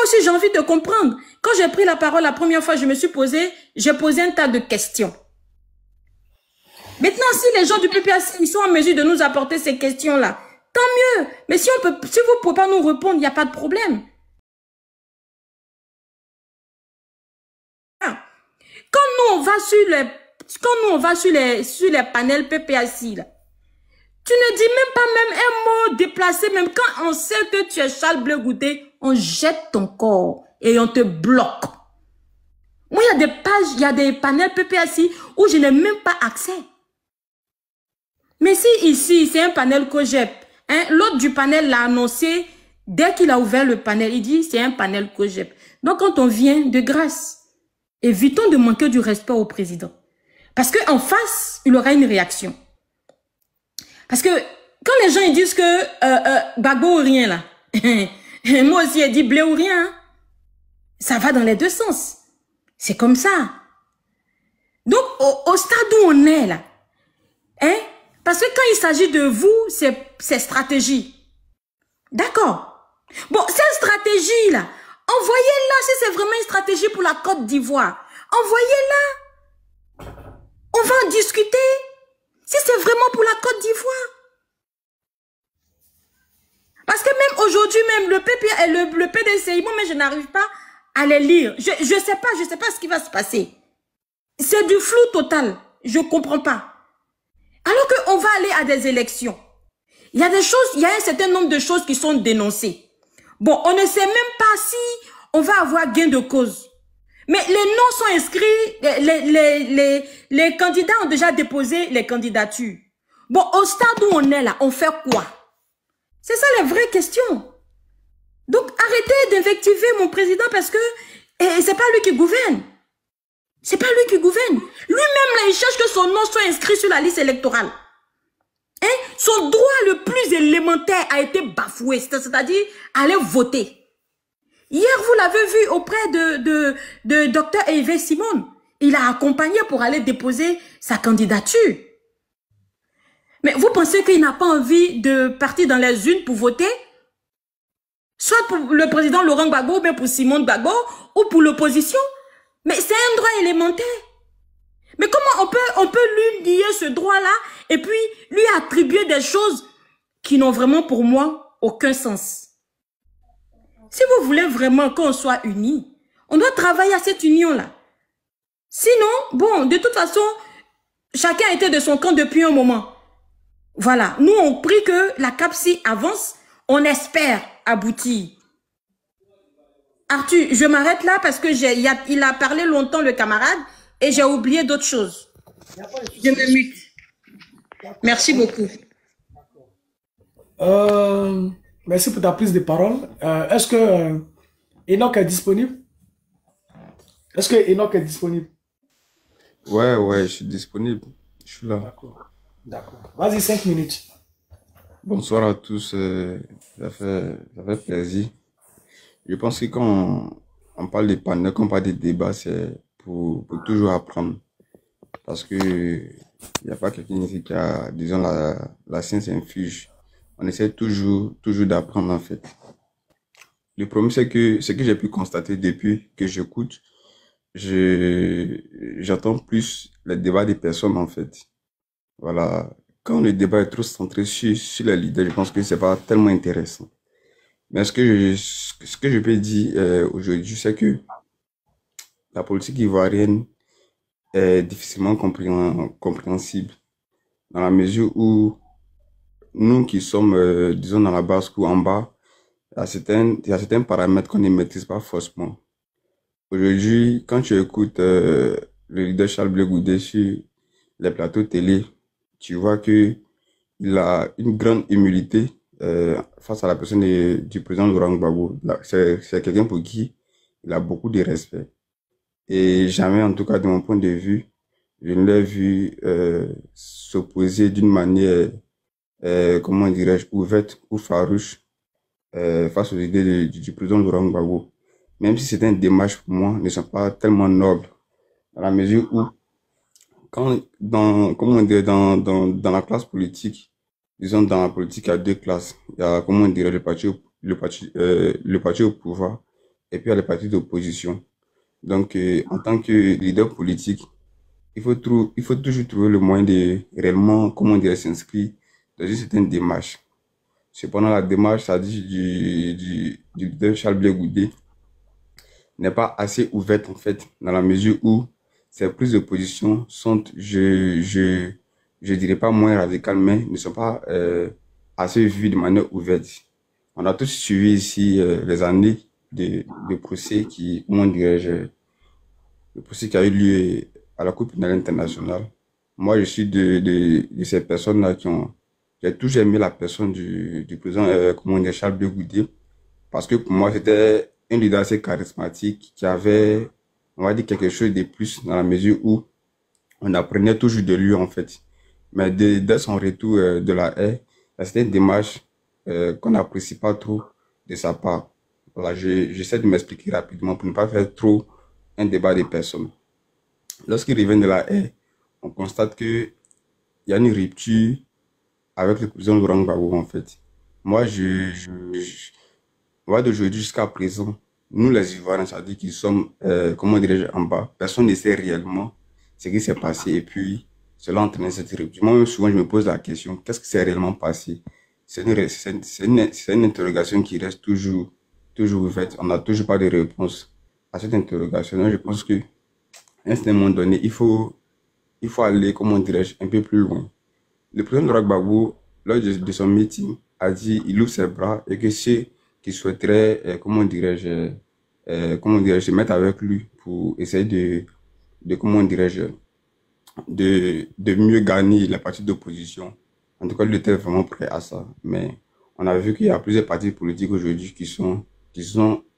aussi, j'ai envie de comprendre. Quand j'ai pris la parole la première fois, j'ai posé un tas de questions. Maintenant, si les gens du PPAC, ils sont en mesure de nous apporter ces questions-là, tant mieux. Mais si vous ne pouvez pas nous répondre, il n'y a pas de problème. Quand nous, on va sur les panels PPAC, là, tu ne dis même pas même un mot déplacé, même quand on sait que tu es Charles Blé Goudé, on jette ton corps et on te bloque. Moi, il y a des pages, il y a des panels PPAC où je n'ai même pas accès. Mais si ici, c'est un panel COGEP, hein, l'autre du panel l'a annoncé, dès qu'il a ouvert le panel, il dit c'est un panel COGEP. Donc, quand on vient, de grâce, évitons de manquer du respect au président. Parce qu'en face, il aura une réaction. Parce que quand les gens ils disent que Gbagbo ou rien là, moi aussi, elle dit blé ou rien, hein, ça va dans les deux sens. C'est comme ça. Donc, au stade où on est là, hein, parce que quand il s'agit de vous, c'est stratégie. D'accord. Bon, cette stratégie-là, envoyez-la si c'est vraiment une stratégie pour la Côte d'Ivoire. Envoyez-la. On va en discuter. Si c'est vraiment pour la Côte d'Ivoire. Parce que même aujourd'hui, même le PDCI, moi, mais je n'arrive pas à les lire. Je sais pas ce qui va se passer. C'est du flou total. Je ne comprends pas. Alors qu'on va aller à des élections. Il y a des choses, il y a un certain nombre de choses qui sont dénoncées. Bon, on ne sait même pas si on va avoir gain de cause. Mais les noms sont inscrits, les candidats ont déjà déposé les candidatures. Bon, au stade où on est là, on fait quoi? C'est ça la vraie question. Donc, arrêtez d'invectiver mon président parce que c'est pas lui qui gouverne. C'est pas lui qui gouverne. Lui-même, là, il cherche que son nom soit inscrit sur la liste électorale. Hein? Son droit le plus élémentaire a été bafoué, c'est-à-dire aller voter. Hier, vous l'avez vu auprès de Dr Hervé Simon. Il a accompagné pour aller déposer sa candidature. Mais vous pensez qu'il n'a pas envie de partir dans les urnes pour voter? Soit pour le président Laurent Gbagbo, ou bien pour Simon Gbagbo, ou pour l'opposition? Mais c'est un droit élémentaire. Mais comment on peut lui nier ce droit-là et puis lui attribuer des choses qui n'ont vraiment pour moi aucun sens? Si vous voulez vraiment qu'on soit unis, on doit travailler à cette union-là. Sinon, bon, de toute façon, chacun était de son camp depuis un moment. Voilà, nous on prie que la CAPSI avance, on espère aboutir. Arthur, je m'arrête là parce que il a parlé longtemps le camarade et j'ai oublié d'autres choses. Je me mute. Merci beaucoup. Merci pour ta prise de parole. Est-ce que Enoch est disponible? Est-ce que Enoch est disponible? Ouais, je suis disponible. Je suis là. D'accord. Vas-y, 5 minutes. Bonsoir à tous. Ça fait plaisir. Je pense que quand on parle des panels, quand on parle des débats, c'est pour toujours apprendre. Parce que il n'y a pas quelqu'un ici qui a, disons, la science infuse. On essaie toujours d'apprendre en fait. Le problème, c'est que ce que j'ai pu constater depuis que j'écoute, j'entends plus les débats des personnes en fait. Voilà. Quand le débat est trop centré sur les leaders, je pense que c'est pas tellement intéressant. Mais ce que je peux dire aujourd'hui, c'est que la politique ivoirienne est difficilement compréhensible dans la mesure où nous qui sommes, disons, dans la base ou en bas, il y a certains paramètres qu'on ne maîtrise pas forcément. Aujourd'hui, quand tu écoutes le leader Charles Blé Goudé sur les plateaux télé, tu vois que il a une grande humilité face à la personne du président Laurent Gbagbo. C'est quelqu'un pour qui il a beaucoup de respect. Et jamais, en tout cas de mon point de vue, je ne l'ai vu s'opposer d'une manière, comment dirais-je, ouverte ou farouche face aux idées du président Laurent Gbagbo. Même si certaines démarches pour moi ne sont pas tellement nobles, dans la mesure où, comment dire, dans la classe politique, disons dans la politique, il y a deux classes. Il y a, comment dire, le parti au pouvoir et puis il y a les partis d'opposition. Donc, en tant que leader politique, il faut toujours trouver le moyen de réellement, comment dire, s'inscrire dans une certaine démarche. Cependant, la démarche, ça dit, du leader Charles Blé Goudé n'est pas assez ouverte, en fait, dans la mesure où ses prises de position sont, je dirais pas moins radicales, mais ne sont pas assez vues de manière ouverte. On a tous suivi ici les années de procès qui, comment dirais-je, le procès qui a eu lieu à la Cour pénale internationale. Moi, je suis de ces personnes-là j'ai toujours aimé la personne du président, comment dire, Charles Blé Goudé, parce que pour moi, c'était un leader assez charismatique qui avait, on va dire, quelque chose de plus dans la mesure où on apprenait toujours de lui, en fait. Mais dès son retour de la haie, c'était une démarche qu'on n'apprécie pas trop de sa part. Voilà, j'essaie de m'expliquer rapidement pour ne pas faire trop un débat des personnes. Lorsqu'il revient de la haie, on constate que il y a une rupture avec le président Laurent Gbagbo, en fait. Moi, on va d'aujourd'hui jusqu'à présent, nous les Ivoiriens, ça dit qu'ils sommes, comment dirais-je, en bas. Personne ne sait réellement ce qui s'est passé et puis cela a entraîné cette rupture. Moi, souvent, je me pose la question, qu'est-ce qui s'est réellement passé? C'est une interrogation qui reste toujours ouverte. On n'a toujours pas de réponse à cette interrogation. Donc, je pense que, à un certain moment donné, il faut aller, comment dirais-je, un peu plus loin. Le président Laurent Gbagbo, lors de son meeting, a dit, il ouvre ses bras et que ceux qui souhaiteraient, comment dirais-je, se mettre avec lui pour essayer comment dirais-je, de mieux gagner la partie d'opposition. En tout cas, il était vraiment prêt à ça. Mais on a vu qu'il y a plusieurs partis politiques aujourd'hui qui sont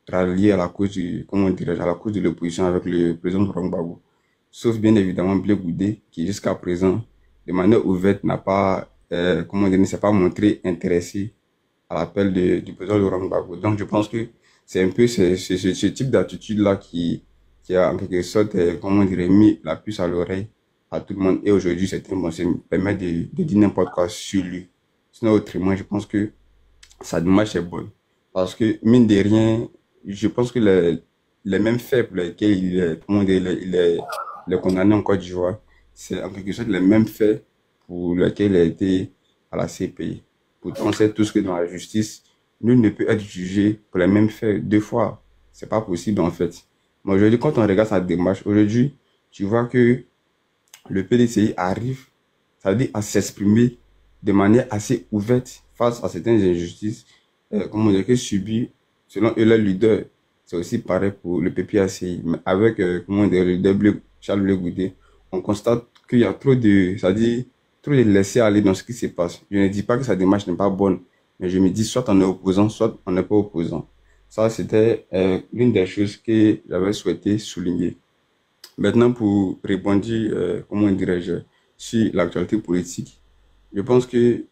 ralliés à la cause comment dirais-je, à la cause de l'opposition avec le président Laurent Gbagbo. Sauf bien évidemment Blé Goudé, qui jusqu'à présent, de manière ouverte, n'a pas, comment dire, ne s'est pas montré intéressé à l'appel du président Laurent Gbagbo. Donc, je pense que c'est un peu ce type d'attitude-là qui a en quelque sorte, comment dire, mis la puce à l'oreille à tout le monde. Et aujourd'hui, c'est un bon, ça me permet de dire n'importe quoi sur lui. Sinon, autrement, je pense que sa démarche est bonne. Parce que, mine de rien, je pense que les mêmes faits pour lesquels il est condamné en Côte d'Ivoire, c'est en quelque sorte les mêmes faits pour lesquels il a été à la CPI. Pourtant, on sait tous que dans la justice, nul ne peut être jugé pour les mêmes faits deux fois. C'est pas possible, en fait. Mais aujourd'hui, quand on regarde sa démarche, aujourd'hui, tu vois que le PDCI arrive, ça veut dire à s'exprimer de manière assez ouverte face à certaines injustices, comment dire, que subit, selon eux, leur leader. C'est aussi pareil pour le PPACI. Mais avec, comment dire, le leader Charles Blé Goudé, on constate qu'il y a trop de laisser aller dans ce qui se passe. Je ne dis pas que sa démarche n'est pas bonne, mais je me dis soit on est opposant, soit on n'est pas opposant. Ça, c'était l'une des choses que j'avais souhaité souligner. Maintenant, pour répondre, comment dirais-je, sur l'actualité politique, je pense que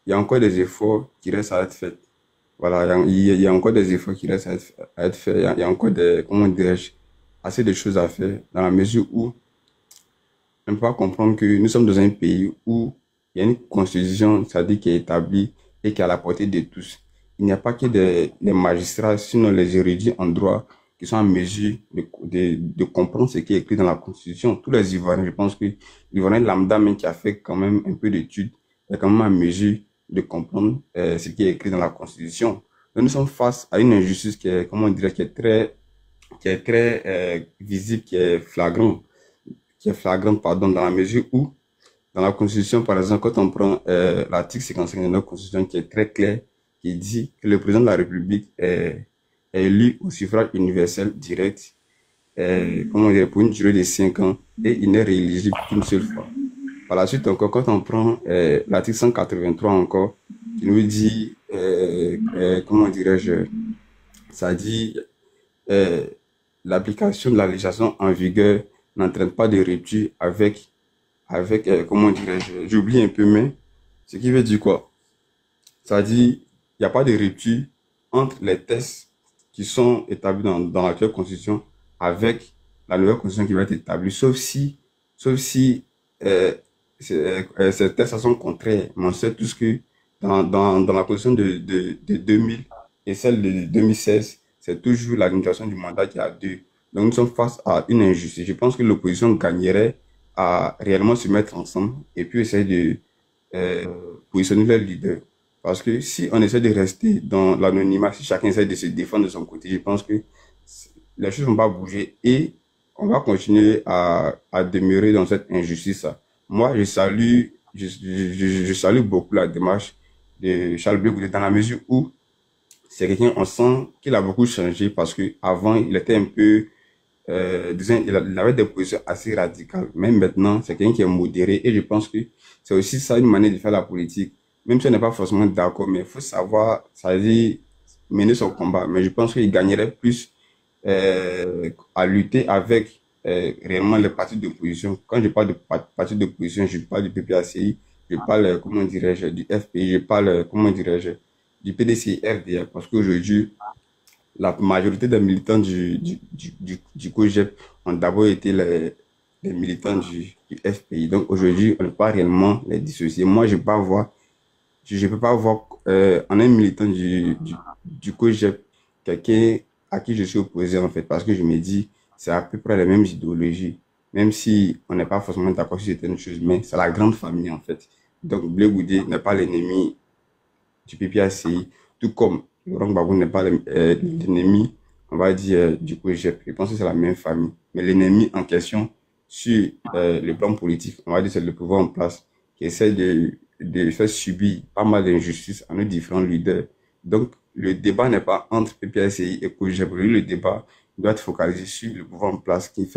il y a encore des efforts qui restent à être faits. Voilà, il y a encore des efforts qui restent à être faits. Il y a encore comment dirais-je, assez de choses à faire dans la mesure où on ne peut pas comprendre que nous sommes dans un pays où il y a une constitution, c'est-à-dire qui est établie et qui est à la portée de tous. Il n'y a pas que des magistrats, sinon les érudits en droit qui sont en mesure de comprendre ce qui est écrit dans la constitution. Tous les Ivoiriens, je pense que l'Ivoirien lambda, même qui a fait quand même un peu d'études, est quand même en mesure de comprendre ce qui est écrit dans la constitution. Donc, nous sommes face à une injustice qui est, comment dire, qui est très visible, qui est flagrante, pardon, dans la mesure où, dans la Constitution, par exemple, quand on prend l'article 55 de notre Constitution qui est très clair, qui dit que le président de la République est élu au suffrage universel direct, comment dire, pour une durée de 5 ans, et il n'est rééligible qu'une seule fois. Par la suite encore, quand on prend l'article 183 encore, qui nous dit, comment dirais-je, ça dit, l'application de la législation en vigueur n'entraîne pas de rupture avec comment dirais-je, j'oublie un peu, mais ce qui veut dire quoi? Ça dit, il n'y a pas de rupture entre les textes qui sont établis dans l'actuelle constitution avec la nouvelle constitution qui va être établie, sauf si ces textes sont contraires. Mais on sait tous que dans la constitution de 2000 et celle de 2016, c'est toujours l'administration du mandat qui a deux. Donc nous sommes face à une injustice. Je pense que l'opposition gagnerait à réellement se mettre ensemble et puis essayer de euh, positionner leur leader. Parce que si on essaie de rester dans l'anonymat, si chacun essaie de se défendre de son côté, je pense que les choses vont pas bouger et on va continuer à demeurer dans cette injustice-là. Moi, je salue beaucoup la démarche de Charles Blé Goudé dans la mesure où c'est quelqu'un, on sent qu'il a beaucoup changé parce que avant il était un peu, disons, il avait des positions assez radicales. Même maintenant, c'est quelqu'un qui est modéré et je pense que c'est aussi ça une manière de faire la politique. Même si on n'est pas forcément d'accord, mais il faut savoir, ça veut dire mener son combat. Mais je pense qu'il gagnerait plus à lutter avec réellement les partis d'opposition. Quand je parle de partis d'opposition, je parle du PPACI, je parle, comment dirais-je, du FPI, je parle, comment dirais-je, du PDCI, RDR, parce qu'aujourd'hui, la majorité des militants du COJEP ont d'abord été les militants du FPI. Donc aujourd'hui, on ne peut pas réellement les dissocier. Moi, je peux pas voir en un militant du COJEP quelqu'un à qui je suis opposé en fait, parce que je me dis, c'est à peu près les mêmes idéologies, même si on n'est pas forcément d'accord sur certaines choses, mais c'est la grande famille en fait. Donc Blé Goudé n'est pas l'ennemi du PPACI, tout comme Laurent Gbagbo n'est pas l'ennemi, on va dire, du COJEP. Je pense que c'est la même famille. Mais l'ennemi en question, sur le plan politique, on va dire c'est le pouvoir en place, qui essaie de faire subir pas mal d'injustices à nos différents leaders. Donc, le débat n'est pas entre PPACI et COJEP. Le débat doit être focalisé sur le pouvoir en place qui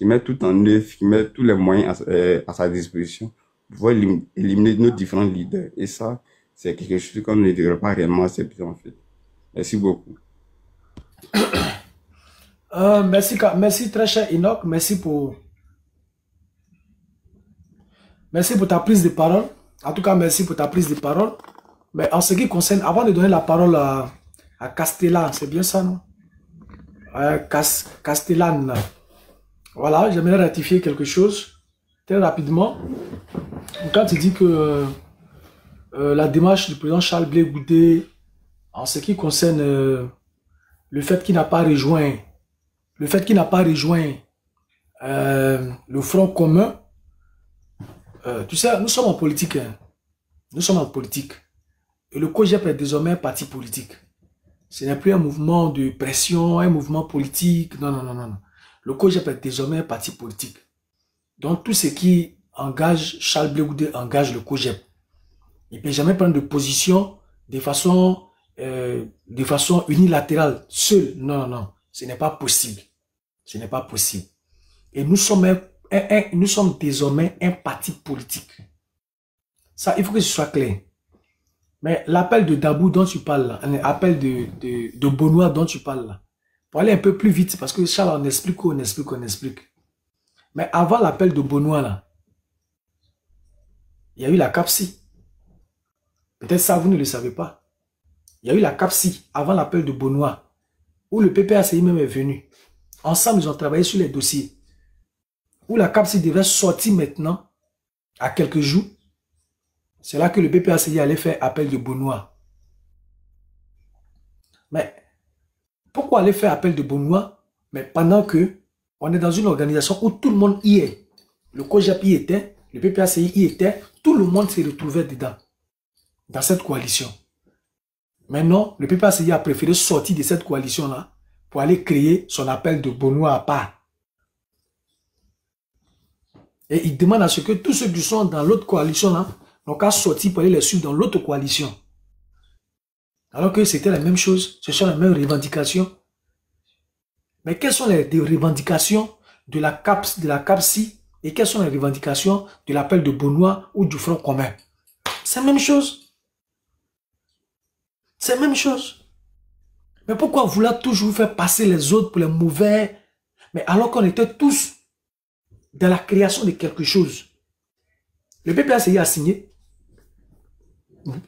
met tout en œuvre, qui met tous les moyens à sa disposition pour pouvoir éliminer nos différents leaders. Et ça, c'est quelque chose qu'on ne devrait pas réellement accepter en fait. Merci beaucoup. Merci très cher Enoch, merci pour ta prise de parole. En tout cas, merci pour ta prise de parole. Mais en ce qui concerne, avant de donner la parole à Castellan, c'est bien ça, non? Castellan. Voilà, j'aimerais ratifier quelque chose très rapidement. Quand tu dis que la démarche du président Charles Blé Goudé, en ce qui concerne le fait qu'il n'a pas rejoint, le Front commun, tu sais, nous sommes en politique. Hein. Nous sommes en politique. Et le COJEP est désormais un parti politique. Ce n'est plus un mouvement de pression, un mouvement politique. Non, non, non, non. Le COJEP est désormais un parti politique. Donc, tout ce qui engage Charles Blé Goudé engage le COJEP. Il ne peut jamais prendre de position de façon unilatérale, seul. Non, non, non. Ce n'est pas possible. Ce n'est pas possible. Et nous sommes nous sommes désormais un parti politique. Ça, il faut que ce soit clair. Mais l'appel de Dabou dont tu parles là, l'appel de Benoît dont tu parles là, pour aller un peu plus vite, parce que Charles, on explique. Mais avant l'appel de Benoît là, il y a eu la CAPSI. Peut-être ça, vous ne le savez pas. Il y a eu la CAPSI avant l'appel de Benoît, où le PPACI même est venu. Ensemble, ils ont travaillé sur les dossiers. Où la CAPSI devrait sortir maintenant, à quelques jours. C'est là que le PPACI allait faire appel de Benoît. Mais pourquoi aller faire appel de Benoît, mais pendant que on est dans une organisation où tout le monde y est. Le COJEP y était, le PPACI y était, tout le monde s'est retrouvé dedans, dans cette coalition. Maintenant, le PPACI a préféré sortir de cette coalition-là pour aller créer son appel de Benoît à part. Et il demande à ce que tous ceux qui sont dans l'autre coalition-là n'ont qu'à sortir pour aller les suivre dans l'autre coalition. Alors que c'était la même chose, ce sont les mêmes revendications. Mais quelles sont les revendications de la CAPSI et quelles sont les revendications de l'appel de Benoît ou du Front commun? C'est la même chose. C'est la même chose. Mais pourquoi vouloir toujours faire passer les autres pour les mauvais? Mais alors qu'on était tous dans la création de quelque chose. Le PPACI a signé.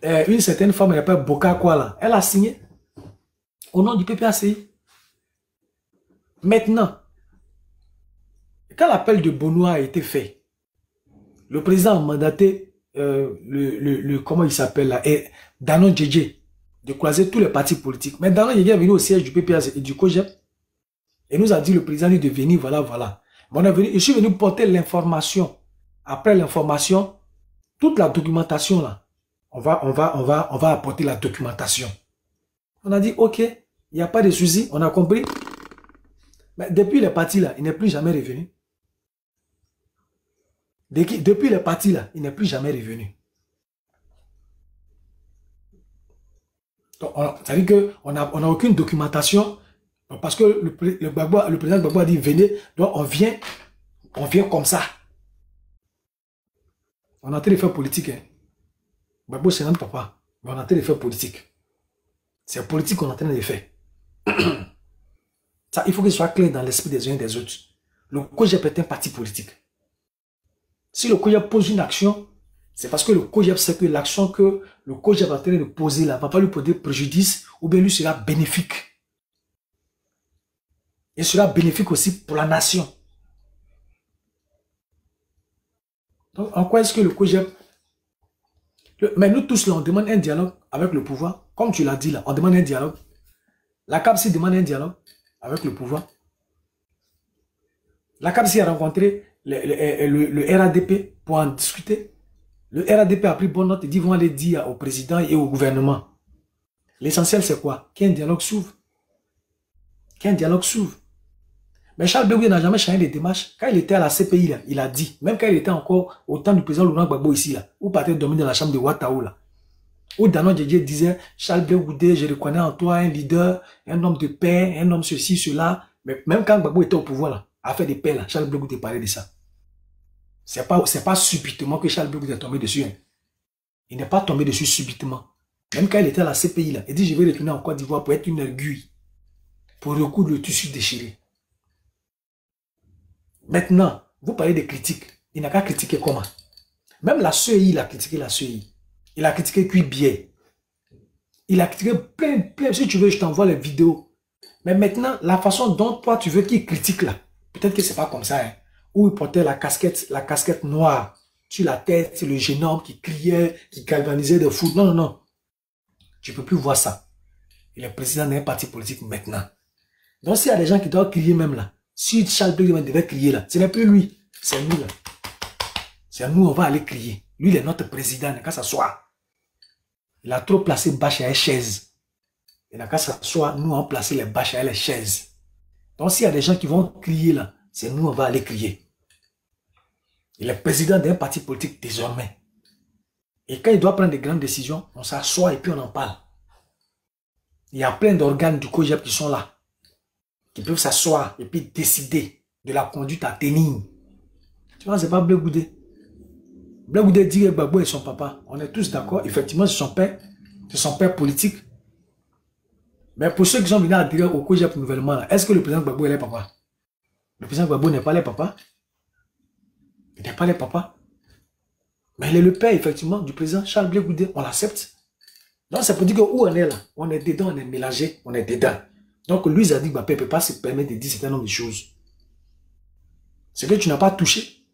Une certaine femme, elle s'appelle Boka Kwala. Elle a signé au nom du PPACI. Maintenant, quand l'appel de Benoît a été fait, le président a mandaté comment il s'appelle là, Danon Djedje de croiser tous les partis politiques. Maintenant, il est venu au siège du PPA et du COJEP et nous a dit le président de venir, voilà, voilà. Mais je suis venu porter l'information. Après l'information, toute la documentation là, on va apporter la documentation. On a dit, ok, il n'y a pas de souci, on a compris. Mais depuis les partis là, il n'est plus jamais revenu. Depuis les partis là, il n'est plus jamais revenu. Ça veut dire qu'on n'a aucune documentation parce que le président Gbagbo a dit venez, donc on vient comme ça. On est en train de faire politique. Hein. Gbagbo c'est notre papa, mais on est en train de faire politique. C'est politique qu'on est en train de faire. Ça, il faut que ce soit clair dans l'esprit des uns et des autres. Le COJEP est un parti politique. Si le COJEP pose une action, c'est parce que le COJEP sait que l'action que le COJEP est en train de poser là ne va pas lui poser préjudice ou bien lui sera bénéfique. Et sera bénéfique aussi pour la nation. Donc, en quoi est-ce que le COJEP... Mais nous tous là, on demande un dialogue avec le pouvoir. Comme tu l'as dit là, on demande un dialogue. La CAPSI demande un dialogue avec le pouvoir. La CAPSI a rencontré le RADP pour en discuter. Le RADP a pris bonne note et dit vont aller dire au président et au gouvernement. L'essentiel c'est quoi? Qu'un dialogue s'ouvre. Qu'un dialogue s'ouvre. Mais Charles Blé Goudé n'a jamais changé les démarches. Quand il était à la CPI, là, il a dit, même quand il était encore au temps du président Laurent Gbagbo ici, là, ou partait dormir dans la chambre de Ouattao, là, où Danon Djedje disait, Charles Blé Goudé, je reconnais en toi un leader, un homme de paix, un homme ceci, cela. Mais même quand Gbagbo était au pouvoir, là, à faire des paix, là, Charles Blé Goudé parlait de ça. C'est pas subitement que Charles Blé Goudé est tombé dessus. Hein. Il n'est pas tombé dessus subitement. Même quand il était à la CPI, là, il dit, je vais retourner en Côte d'Ivoire pour être une aiguille, pour recoudre le tissu déchiré. Maintenant, vous parlez de critiques. Il n'a qu'à critiquer comment? Même la CEI, il a critiqué la CEI. Il a critiqué Cuibier. Il a critiqué plein. Si tu veux, je t'envoie les vidéos. Mais maintenant, la façon dont toi, tu veux qu'il critique là, peut-être que c'est pas comme ça. Hein. Où il portait la casquette noire sur la tête, c'est le jeune homme qui criait, qui galvanisait de foot. Non, non, non. Tu peux plus voir ça. Il est président d'un parti politique maintenant. Donc, s'il y a des gens qui doivent crier même là, si Charles Blé Goudé devait crier là, ce n'est plus lui, c'est nous là. C'est nous, on va aller crier. Lui, il est notre président, il n'a qu'à s'asseoir. Il a trop placé bâche à les chaises. Il n'a qu'à s'asseoir, nous, on placé les bâches à les chaises. Donc, s'il y a des gens qui vont crier là, c'est nous, on va aller crier. Il est président d'un parti politique désormais. Et quand il doit prendre des grandes décisions, on s'assoit et puis on en parle. Il y a plein d'organes du COJEP qui sont là, qui peuvent s'asseoir et puis décider de la conduite à tenir. Tu vois, c'est pas Blé Goudé. Blé Goudé dit que Gbagbo est son papa. On est tous d'accord. Effectivement, c'est son père politique. Mais pour ceux qui sont venus adhérer au COJEP nouvellement, est-ce que le président Gbagbo est le papa? Le président Gbagbo n'est pas le papa. Il n'est pas le papa. Mais il est le père, effectivement, du président Charles Blé Goudé. On l'accepte. Donc, c'est pour dire que où on est là, on est dedans, on est mélangé, on est dedans. Donc, lui, il a dit que Mbappé ne peut pas se permettre de dire un certain nombre de choses. Ce que tu n'as pas touché.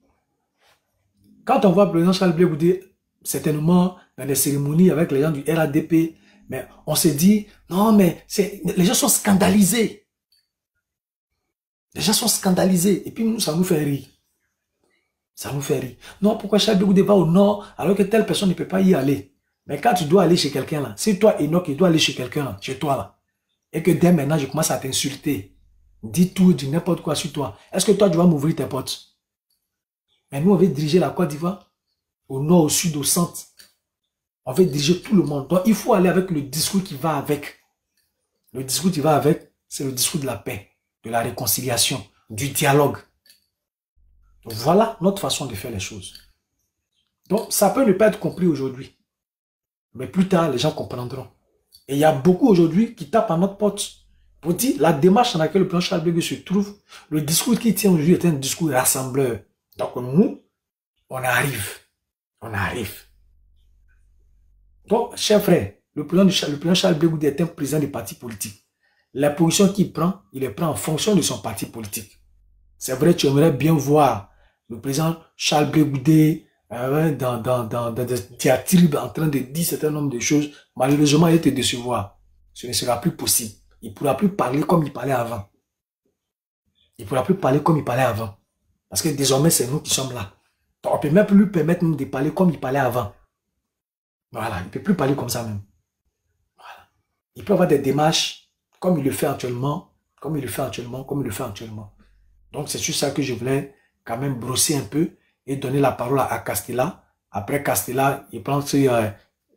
Quand on voit le président Charles Blé Goudé, certainement, dans des cérémonies avec les gens du RADP, mais on s'est dit, non, mais les gens sont scandalisés. Les gens sont scandalisés. Et puis, nous, ça nous fait rire. Ça nous fait rire. Non, pourquoi Charles Blé Goudé va au nord, alors que telle personne ne peut pas y aller? Mais quand tu dois aller chez quelqu'un là, si toi, Enoch, il doit aller chez quelqu'un là, chez toi là, et que dès maintenant, je commence à t'insulter, dis tout, dis n'importe quoi sur toi, est-ce que toi, tu vas m'ouvrir tes portes? Mais nous, on veut diriger la Côte d'Ivoire, au nord, au sud, au centre. On veut diriger tout le monde. Donc, il faut aller avec le discours qui va avec. Le discours qui va avec, c'est le discours de la paix, de la réconciliation, du dialogue. Donc, voilà notre façon de faire les choses. Donc, ça peut ne pas être compris aujourd'hui. Mais plus tard, les gens comprendront. Et il y a beaucoup aujourd'hui qui tapent à notre porte pour dire la démarche dans laquelle le président Charles Blé Goudé se trouve, le discours qu'il tient aujourd'hui est un discours rassembleur. Donc nous, on arrive. On arrive. Donc, chers frères, le président Charles Blé Goudé est un président des partis politiques. La position qu'il prend, il les prend en fonction de son parti politique. C'est vrai, tu aimerais bien voir le président Charles Blé Goudé ouais, dans des diatribes en train de dire certain nombre de choses, malheureusement, il te décevoir. Ce ne sera plus possible. Il ne pourra plus parler comme il parlait avant. Il ne pourra plus parler comme il parlait avant. Parce que désormais, c'est nous qui sommes là. Donc, on ne peut même plus lui permettre de parler comme il parlait avant. Voilà, il ne peut plus parler comme ça même. Voilà. Il peut avoir des démarches comme il le fait actuellement, comme il le fait actuellement, comme il le fait actuellement. Donc, c'est sur ça que je voulais quand même brosser un peu et donner la parole à Castella. Après Castella, il prend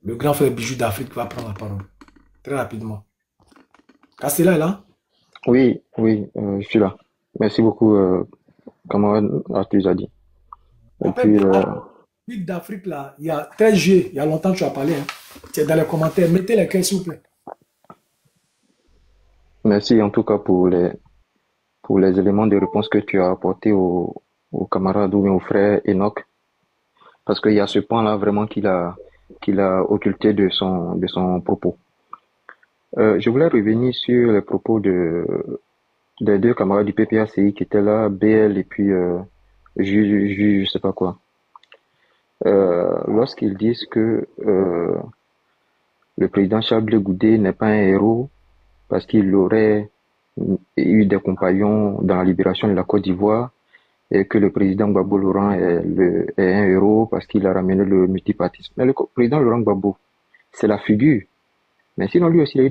le grand frère Bijou d'Afrique qui va prendre la parole. Très rapidement. Castella est là? Oui, oui, je suis là. Merci beaucoup, camarade Arthur Zadi. Et En fait, puis, Big d'Afrique, là, il y a 13 juillet, il y a longtemps que tu as parlé. Hein. C'est dans les commentaires. Mettez les cœurs, s'il vous plaît. merci en tout cas pour les éléments de réponse que tu as apportés au camarade ou bien au frère Enoch. Parce qu'il y a ce point-là vraiment qu'il a occulté de son propos. Je voulais revenir sur les propos des deux camarades du PPACI qui étaient là, BL et puis je sais pas quoi. Lorsqu'ils disent que le président Charles Blé Goudé n'est pas un héros parce qu'il aurait eu des compagnons dans la libération de la Côte d'Ivoire et que le président Gbagbo Laurent est un héros parce qu'il a ramené le multipartisme. Mais le président Laurent Gbagbo, c'est la figure. Mais sinon, lui aussi, il y a eu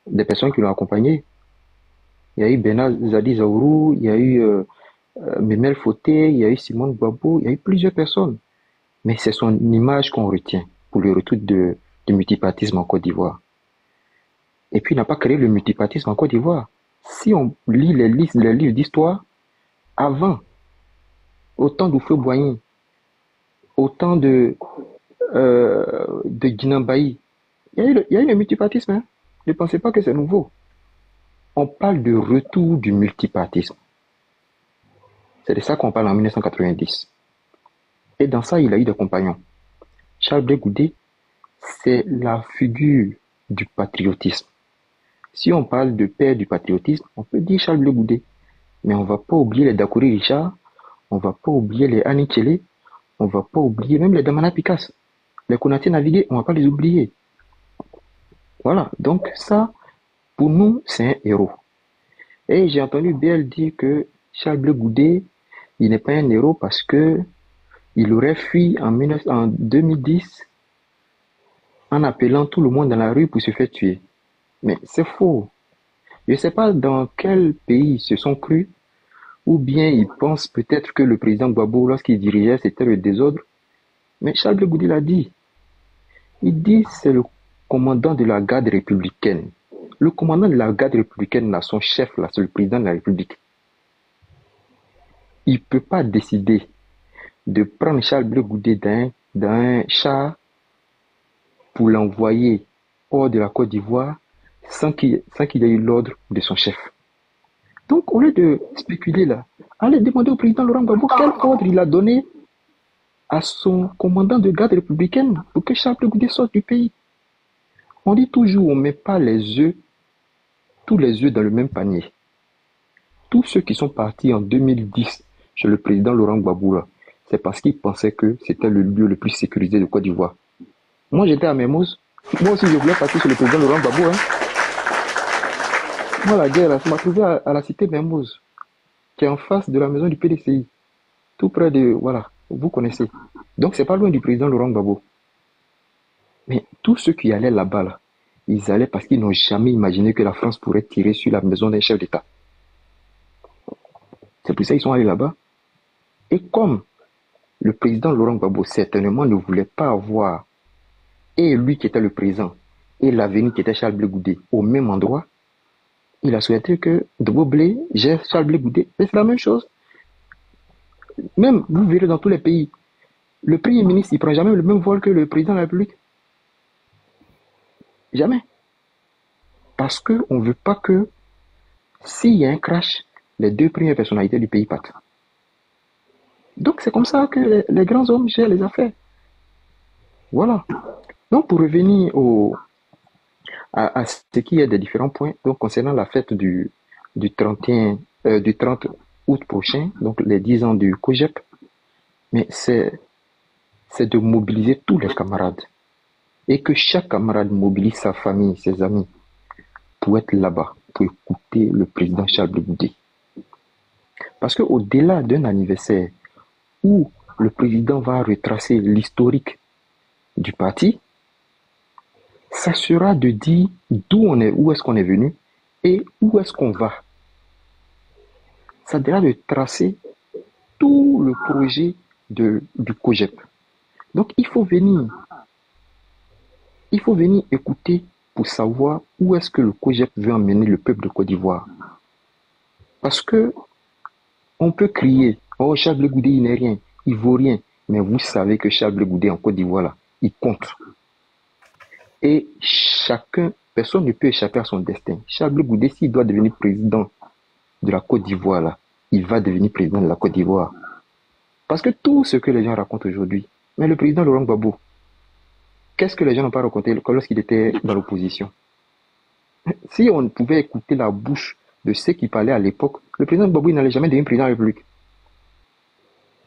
des personnes qui l'ont accompagné. Il y a eu Bernard Zadi Zaourou, il y a eu Memel Fauté, il y a eu Simone Gbagbo, il y a eu plusieurs personnes. Mais c'est son image qu'on retient pour le retour du multipartisme en Côte d'Ivoire. Et puis, il n'a pas créé le multipartisme en Côte d'Ivoire. Si on lit les livres d'histoire, avant, au temps d'Houphouët-Boigny, au temps de Guinambaï, il y a eu le multipartisme. Hein. Ne pensez pas que c'est nouveau. On parle de retour du multipartisme. C'est de ça qu'on parle en 1990. Et dans ça, il a eu des compagnons. Charles Blé Goudé, c'est la figure du patriotisme. Si on parle de père du patriotisme, on peut dire Charles Blé Goudé. Mais on ne va pas oublier les Dakori Richard, on ne va pas oublier les Annie Tchélé, on ne va pas oublier même les Damana Picasso. Les Konaté Navigué, on ne va pas les oublier. Voilà, donc ça, pour nous, c'est un héros. Et j'ai entendu BL dire que Charles Blé Goudé, il n'est pas un héros parce que il aurait fui en 2010 en appelant tout le monde dans la rue pour se faire tuer. Mais c'est faux. Je ne sais pas dans quel pays ils se sont crus, ou bien ils pensent peut-être que le président Gbagbo, lorsqu'il dirigeait, c'était le désordre. Mais Charles Blé Goudé l'a dit. Il dit que c'est le commandant de la garde républicaine. Le commandant de la garde républicaine, là, son chef, là, c'est le président de la République. Il ne peut pas décider de prendre Charles Blé Goudé d'un char pour l'envoyer hors de la Côte d'Ivoire sans qu'il ait eu l'ordre de son chef. Donc, au lieu de spéculer là, allez demander au président Laurent Gbagbo quel ordre il a donné à son commandant de garde républicaine pour que Charles Blé Goudé sorte du pays. On dit toujours, on ne met pas tous les œufs dans le même panier. Tous ceux qui sont partis en 2010 chez le président Laurent Gbagbo, c'est parce qu'ils pensaient que c'était le lieu le plus sécurisé de Côte d'Ivoire. Moi, j'étais à Mermoz. Moi aussi, je voulais partir chez le président Laurent Gbagbo. Hein. Moi, la guerre, ça m'a trouvé à la cité Mermoz, qui est en face de la maison du PDCI. Tout près de... Voilà, vous connaissez. Donc, c'est pas loin du président Laurent Gbagbo. Mais tous ceux qui allaient là-bas, là, ils allaient parce qu'ils n'ont jamais imaginé que la France pourrait tirer sur la maison d'un chef d'État. C'est pour ça qu'ils sont allés là-bas. Et comme le président Laurent Gbagbo certainement ne voulait pas avoir et lui qui était le président et l'avenir qui était Charles Blé Goudé au même endroit, il a souhaité que Debo Blé gère Charles Blé Goudé. Mais c'est la même chose. Même, vous verrez dans tous les pays, le premier ministre, il ne prend jamais le même vol que le président de la République. Jamais. Parce qu'on ne veut pas que, s'il y a un crash, les deux premières personnalités du pays partent. Donc c'est comme ça que les grands hommes gèrent les affaires. Voilà. Donc pour revenir à ce qui est des différents points, donc concernant la fête du 30 août prochain, donc les 10 ans du COGEP, Mais c'est de mobiliser tous les camarades. Et que chaque camarade mobilise sa famille, ses amis, pour être là-bas, pour écouter le président Charles Blé Goudé. Parce qu'au-delà d'un anniversaire où le président va retracer l'historique du parti, ça sera de dire d'où on est, où est-ce qu'on est venu et où est-ce qu'on va. Ça sera de tracer tout le projet du COJEP. Donc il faut venir écouter pour savoir où est-ce que le COJEP veut emmener le peuple de Côte d'Ivoire. Parce que on peut crier, oh Charles Blé Goudé il n'est rien, il vaut rien. Mais vous savez que Charles Blé Goudé en Côte d'Ivoire là, il compte. Et personne ne peut échapper à son destin. Charles Blé Goudé, s'il doit devenir président de la Côte d'Ivoire là, il va devenir président de la Côte d'Ivoire. Parce que tout ce que les gens racontent aujourd'hui, mais le président Laurent Gbagbo, qu'est-ce que les gens n'ont pas raconté lorsqu'il était dans l'opposition? Si on pouvait écouter la bouche de ceux qui parlaient à l'époque, le président Gbagbo n'allait jamais devenir président de la République.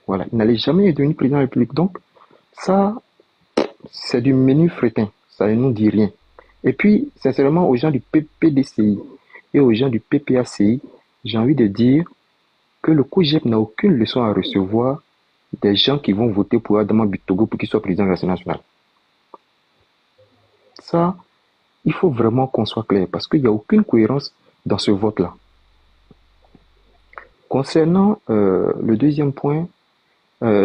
Voilà, il n'allait jamais devenir président de la République. Donc, ça, c'est du menu fretin. Ça ne nous dit rien. Et puis, sincèrement, aux gens du PPDCI et aux gens du PPACI, j'ai envie de dire que le COJEP n'a aucune leçon à recevoir des gens qui vont voter pour Adama Bitogo pour qu'il soit président de l'Assemblée nationale. Ça, il faut vraiment qu'on soit clair parce qu'il n'y a aucune cohérence dans ce vote-là. Concernant le deuxième point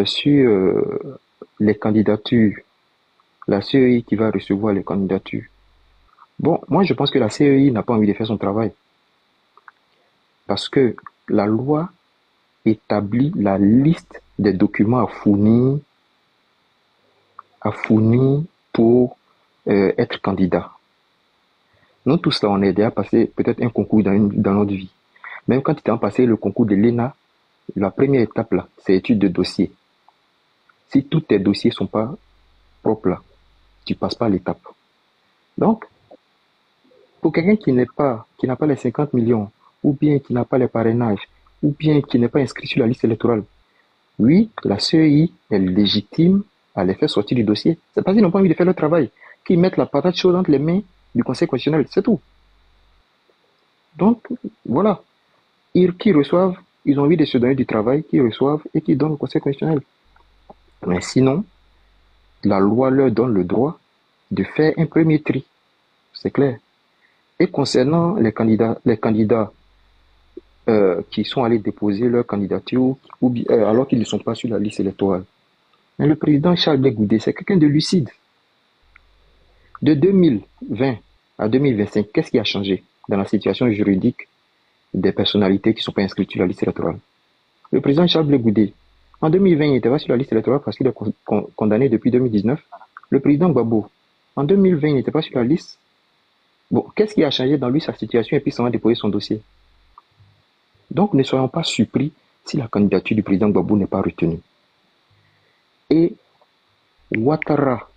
sur les candidatures, la CEI qui va recevoir les candidatures. Bon, moi je pense que la CEI n'a pas envie de faire son travail parce que la loi établit la liste des documents à fournir pour être candidat. Nous tous là, on est déjà passé peut-être un concours dans notre vie. Même quand tu t'es passé le concours de l'ENA, la première étape là, c'est étude de dossier. Si tous tes dossiers sont pas propres là, tu passes pas l'étape. Donc, pour quelqu'un qui n'a pas les 50 millions, ou bien qui n'a pas les parrainages, ou bien qui n'est pas inscrit sur la liste électorale, oui, la CEI est légitime à les faire sortir du dossier. C'est parce qu'ils n'ont pas envie de faire leur travail, qu'ils mettent la patate chaude entre les mains du Conseil constitutionnel, c'est tout. Donc, voilà. Qui reçoivent, ils ont envie de se donner du travail, qui reçoivent et qui donnent au Conseil constitutionnel. Mais sinon, la loi leur donne le droit de faire un premier tri. C'est clair. Et concernant les candidats qui sont allés déposer leur candidature alors qu'ils ne sont pas sur la liste électorale. Mais le président Charles Blé Goudé, c'est quelqu'un de lucide. De 2020 à 2025, qu'est-ce qui a changé dans la situation juridique des personnalités qui ne sont pas inscrites sur la liste électorale? Le président Charles Blé Goudé, en 2020, il n'était pas sur la liste électorale parce qu'il est condamné depuis 2019. Le président Gbagbo, en 2020, il n'était pas sur la liste. Bon, qu'est-ce qui a changé dans lui, sa situation, et puis ça va déposer son dossier? Donc, ne soyons pas surpris si la candidature du président Gbagbo n'est pas retenue. Et Ouattara,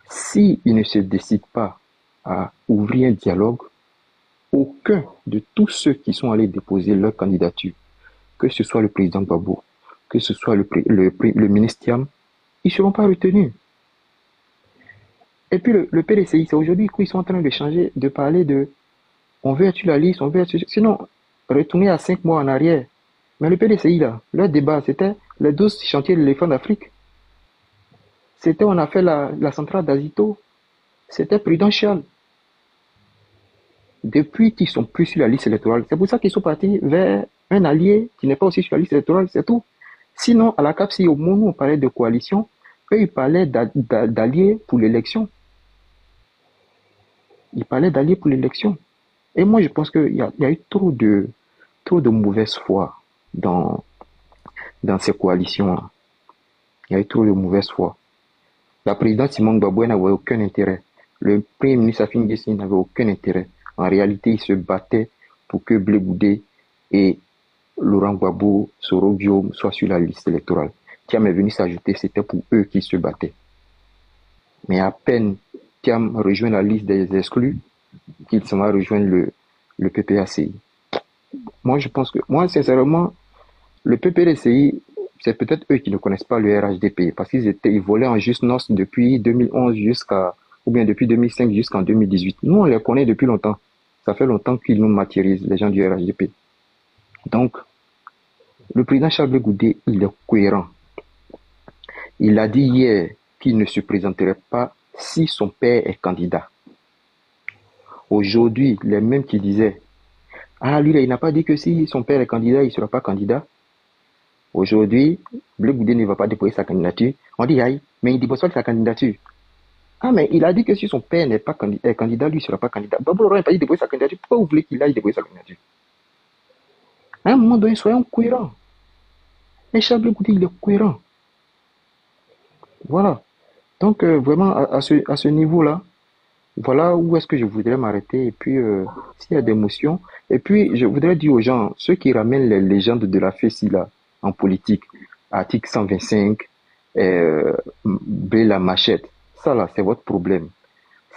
s'il ne se décide pas à ouvrir un dialogue, aucun de tous ceux qui sont allés déposer leur candidature, que ce soit le président Gbagbo, que ce soit le ministre Thiam, ils ne seront pas retenus. Et puis le PDCI, c'est aujourd'hui qu'ils sont en train de changer, de parler de on veut être sur la liste, on veut être sur... Sinon, retourner à 5 mois en arrière. Mais le PDCI, là, leur débat, c'était les 12 chantiers de l'éléphant d'Afrique. C'était, on a fait la centrale d'Azito. C'était prudentiel. Depuis qu'ils sont plus sur la liste électorale, c'est pour ça qu'ils sont partis vers un allié qui n'est pas aussi sur la liste électorale, c'est tout. Sinon, à la CAPSI, au moment où on parlait de coalition, eux, ils parlaient d'alliés pour l'élection. Ils parlaient d'alliés pour l'élection. Et moi, je pense qu'il y a eu trop de mauvaise foi dans ces coalitions-là. Il y a eu trop de mauvaise foi. La présidente Simone Gbagbo n'avait aucun intérêt. Le premier ministre Afin Guessi n'avait aucun intérêt. En réalité, il se battait pour que Blé Goudé et Laurent Gbagbo, Soro Guillaume soient sur la liste électorale. Thiam est venu s'ajouter, c'était pour eux qu'ils se battaient. Mais à peine Thiam rejoint la liste des exclus, qu'il s'en va rejoindre le PPACI. Moi, je pense que, sincèrement, le PPDCI, c'est peut-être eux qui ne connaissent pas le RHDP, parce ils volaient en juste noces depuis 2011 ou bien depuis 2005 jusqu'en 2018. Nous, on les connaît depuis longtemps. Ça fait longtemps qu'ils nous martyrisent, les gens du RHDP. Donc, le président Charles Goudé, il est cohérent. Il a dit hier qu'il ne se présenterait pas si son père est candidat. Aujourd'hui, les mêmes qui disaient, ah, lui, là, il n'a pas dit que si son père est candidat, il ne sera pas candidat. Aujourd'hui, Blé Goudé ne va pas déposer sa candidature. On dit, aïe, mais il dépose pas sa candidature. Ah, mais il a dit que si son père n'est pas candidat, lui ne sera pas candidat. Babou Laurent n'a pas dit déposer sa candidature. Pourquoi vous voulez qu'il aille déposer sa candidature? À un moment donné, soyons cohérents. Et Charles Goudé, il est cohérent. Voilà. Donc, vraiment, à ce niveau-là, voilà où est-ce que je voudrais m'arrêter. Et puis, s'il y a des motions. Et puis, je voudrais dire aux gens, ceux qui ramènent les légendes de la FECI, là, en politique, article 125, la machette, ça, là, c'est votre problème.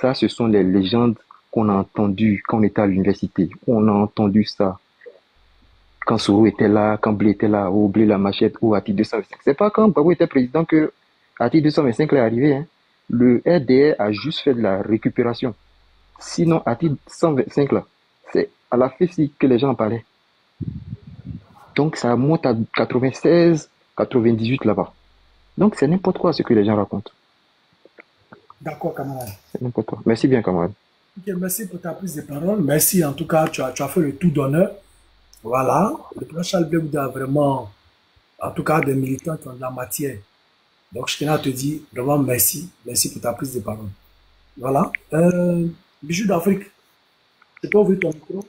Ça, ce sont les légendes qu'on a entendues quand on était à l'université. On a entendu ça. Quand Soro était là, quand Blé était là, ou Blé la machette, ou article 225. C'est pas quand Babou était président que article 225 est arrivé, hein. Le RDR a juste fait de la récupération. Sinon, article 125 là, c'est à la FECI que les gens en parlaient. Donc, ça monte à 96, 98 là-bas. Donc, c'est n'importe quoi ce que les gens racontent. D'accord, camarade. C'est n'importe quoi. Merci bien, camarade. Ok, merci pour ta prise de parole. Merci, en tout cas, tu as fait le tout d'honneur. Voilà. Le président Charles Blé Goudé a vraiment, en tout cas, des militants qui ont de la matière. Donc, je tenais à te dire vraiment merci. Merci pour ta prise de parole. Voilà. Bijou d'Afrique, tu peux ouvrir ton micro?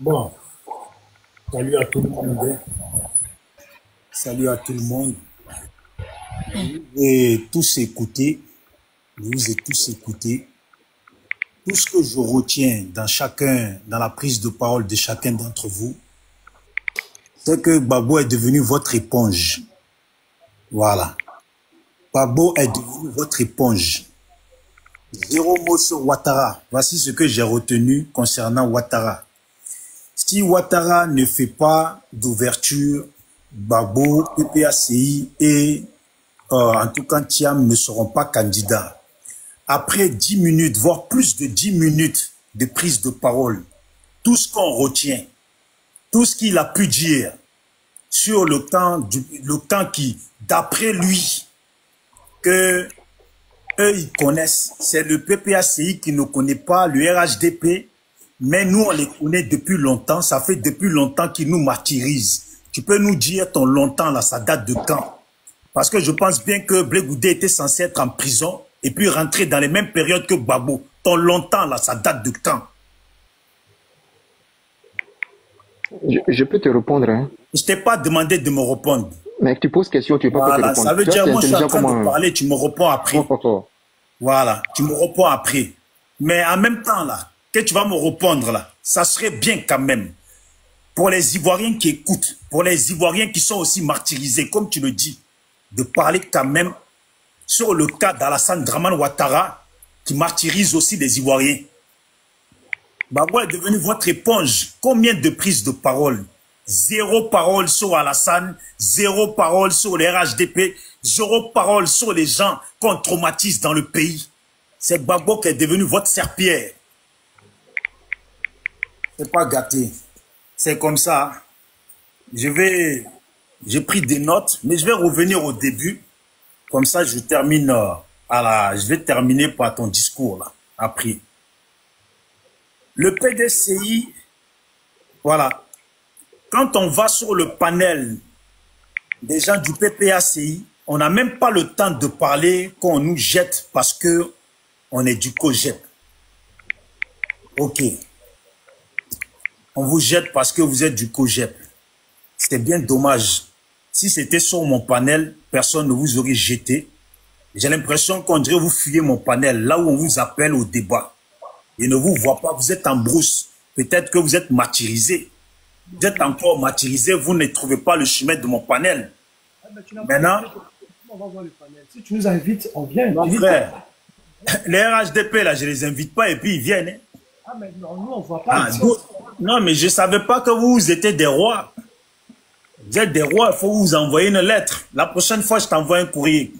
Bon, salut à tout le monde. Salut à tout le monde. Et tous écoutés, je vous ai tous écoutés. Tout ce que je retiens dans la prise de parole de chacun d'entre vous, c'est que Gbagbo est devenu votre éponge. Voilà. Gbagbo est devenu votre éponge. Zéro mot sur Ouattara. Voici ce que j'ai retenu concernant Ouattara. Si Ouattara ne fait pas d'ouverture, Gbagbo, PPACI et en tout cas Thiam ne seront pas candidats. Après 10 minutes, voire plus de 10 minutes de prise de parole, tout ce qu'on retient, tout ce qu'il a pu dire sur le temps qui, d'après lui, que eux ils connaissent, c'est le PPACI qui ne connaît pas le RHDP, mais nous on les connaît depuis longtemps, ça fait depuis longtemps qu'ils nous martyrisent. Tu peux nous dire ton longtemps là, ça date de quand? Parce que je pense bien que Blé Goudé était censé être en prison et puis rentrer dans les mêmes périodes que Gbagbo. Ton longtemps là, ça date de quand? Je peux te répondre, hein. Je t'ai pas demandé de me répondre. Mais tu poses question, tu ne peux pas te répondre. Ça veut dire, moi je suis en train de parler, tu me réponds après. Voilà, tu me réponds après. Mais en même temps là, que tu vas me répondre là, ça serait bien quand même. Pour les Ivoiriens qui écoutent, pour les Ivoiriens qui sont aussi martyrisés, comme tu le dis, de parler quand même sur le cas d'Alassane Dramane Ouattara, qui martyrise aussi les Ivoiriens. Gbagbo est devenu votre éponge. Combien de prises de parole? Zéro parole sur Alassane, zéro parole sur les RHDP, zéro parole sur les gens qu'on traumatise dans le pays. C'est Gbagbo qui est devenu votre serpillère. C'est pas gâté. C'est comme ça. J'ai pris des notes, mais je vais revenir au début. Comme ça, je termine je vais terminer par ton discours là, après. Le PDCI, voilà. Quand on va sur le panel des gens du PPACI, on n'a même pas le temps de parler qu'on nous jette parce que on est du COGEP. Ok. On vous jette parce que vous êtes du COGEP. C'était bien dommage. Si c'était sur mon panel, personne ne vous aurait jeté. J'ai l'impression qu'on dirait vous fuyez mon panel, là où on vous appelle au débat. Et ne vous voit pas, vous êtes en brousse. Peut-être que vous êtes martyrisé. Vous êtes encore martyrisé, vous ne trouvez pas le chemin de mon panel. Maintenant, on va voir le panel. Si tu nous invites, on vient. Mon frère, les RHDP, là, je ne les invite pas et puis ils viennent. Hein. Ah, mais non, nous, on voit pas. Ah, non, mais je ne savais pas que vous étiez des rois. Vous êtes des rois, il faut vous envoyer une lettre. La prochaine fois, je t'envoie un courrier.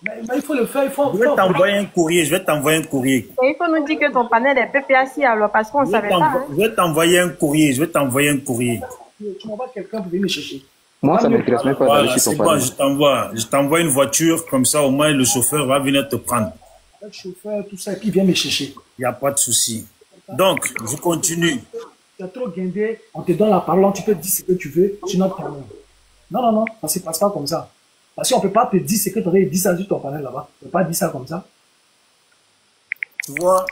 Mais il faut le faire, il faut... Je vais t'envoyer un courrier, je vais t'envoyer un courrier. Et il faut nous dire que ton panel est PPAC alors, parce qu'on ne savait pas. Hein. Je vais t'envoyer un courrier, je vais t'envoyer un courrier. Tu m'envoies quelqu'un pour venir me chercher. Moi, ça ne m'intéresse même pas d'aller Voilà, sur c'est ton bon, panel. je t'envoie une voiture, comme ça au moins le chauffeur va venir te prendre. Le chauffeur, tout ça, qui vient me chercher. Il n'y a pas de souci. Donc, je continue. Tu as trop guindé, on te donne la parole, tu peux dire ce que tu veux sur notre panel. Non, non, non, ça ne se passe pas comme ça. Parce qu'on ne peut pas te dire ce que tu aurais dit ça sur ton panel là-bas. On ne peut pas dire ça comme ça. Tu vois,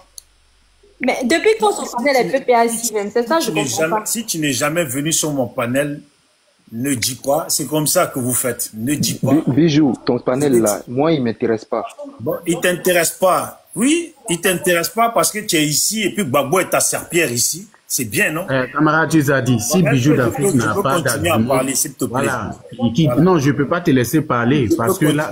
Mais depuis quand son panel est PPAC même, c'est ça, je ne comprends pas. si tu n'es jamais venu sur mon panel, ne dis pas. C'est comme ça que vous faites. Ne dis pas. Bijou, ton panel là, moi, il ne m'intéresse pas. Bon, il ne t'intéresse pas. Oui, il ne t'intéresse pas parce que tu es ici et puis Gbagbo est ta serpillère ici. C'est bien, non? Camarade, tu as dit, si Bijou d'Afrique n'a pas continuer à parler, s'il te plaît. Voilà. Non, je ne peux pas te laisser parler parce que là,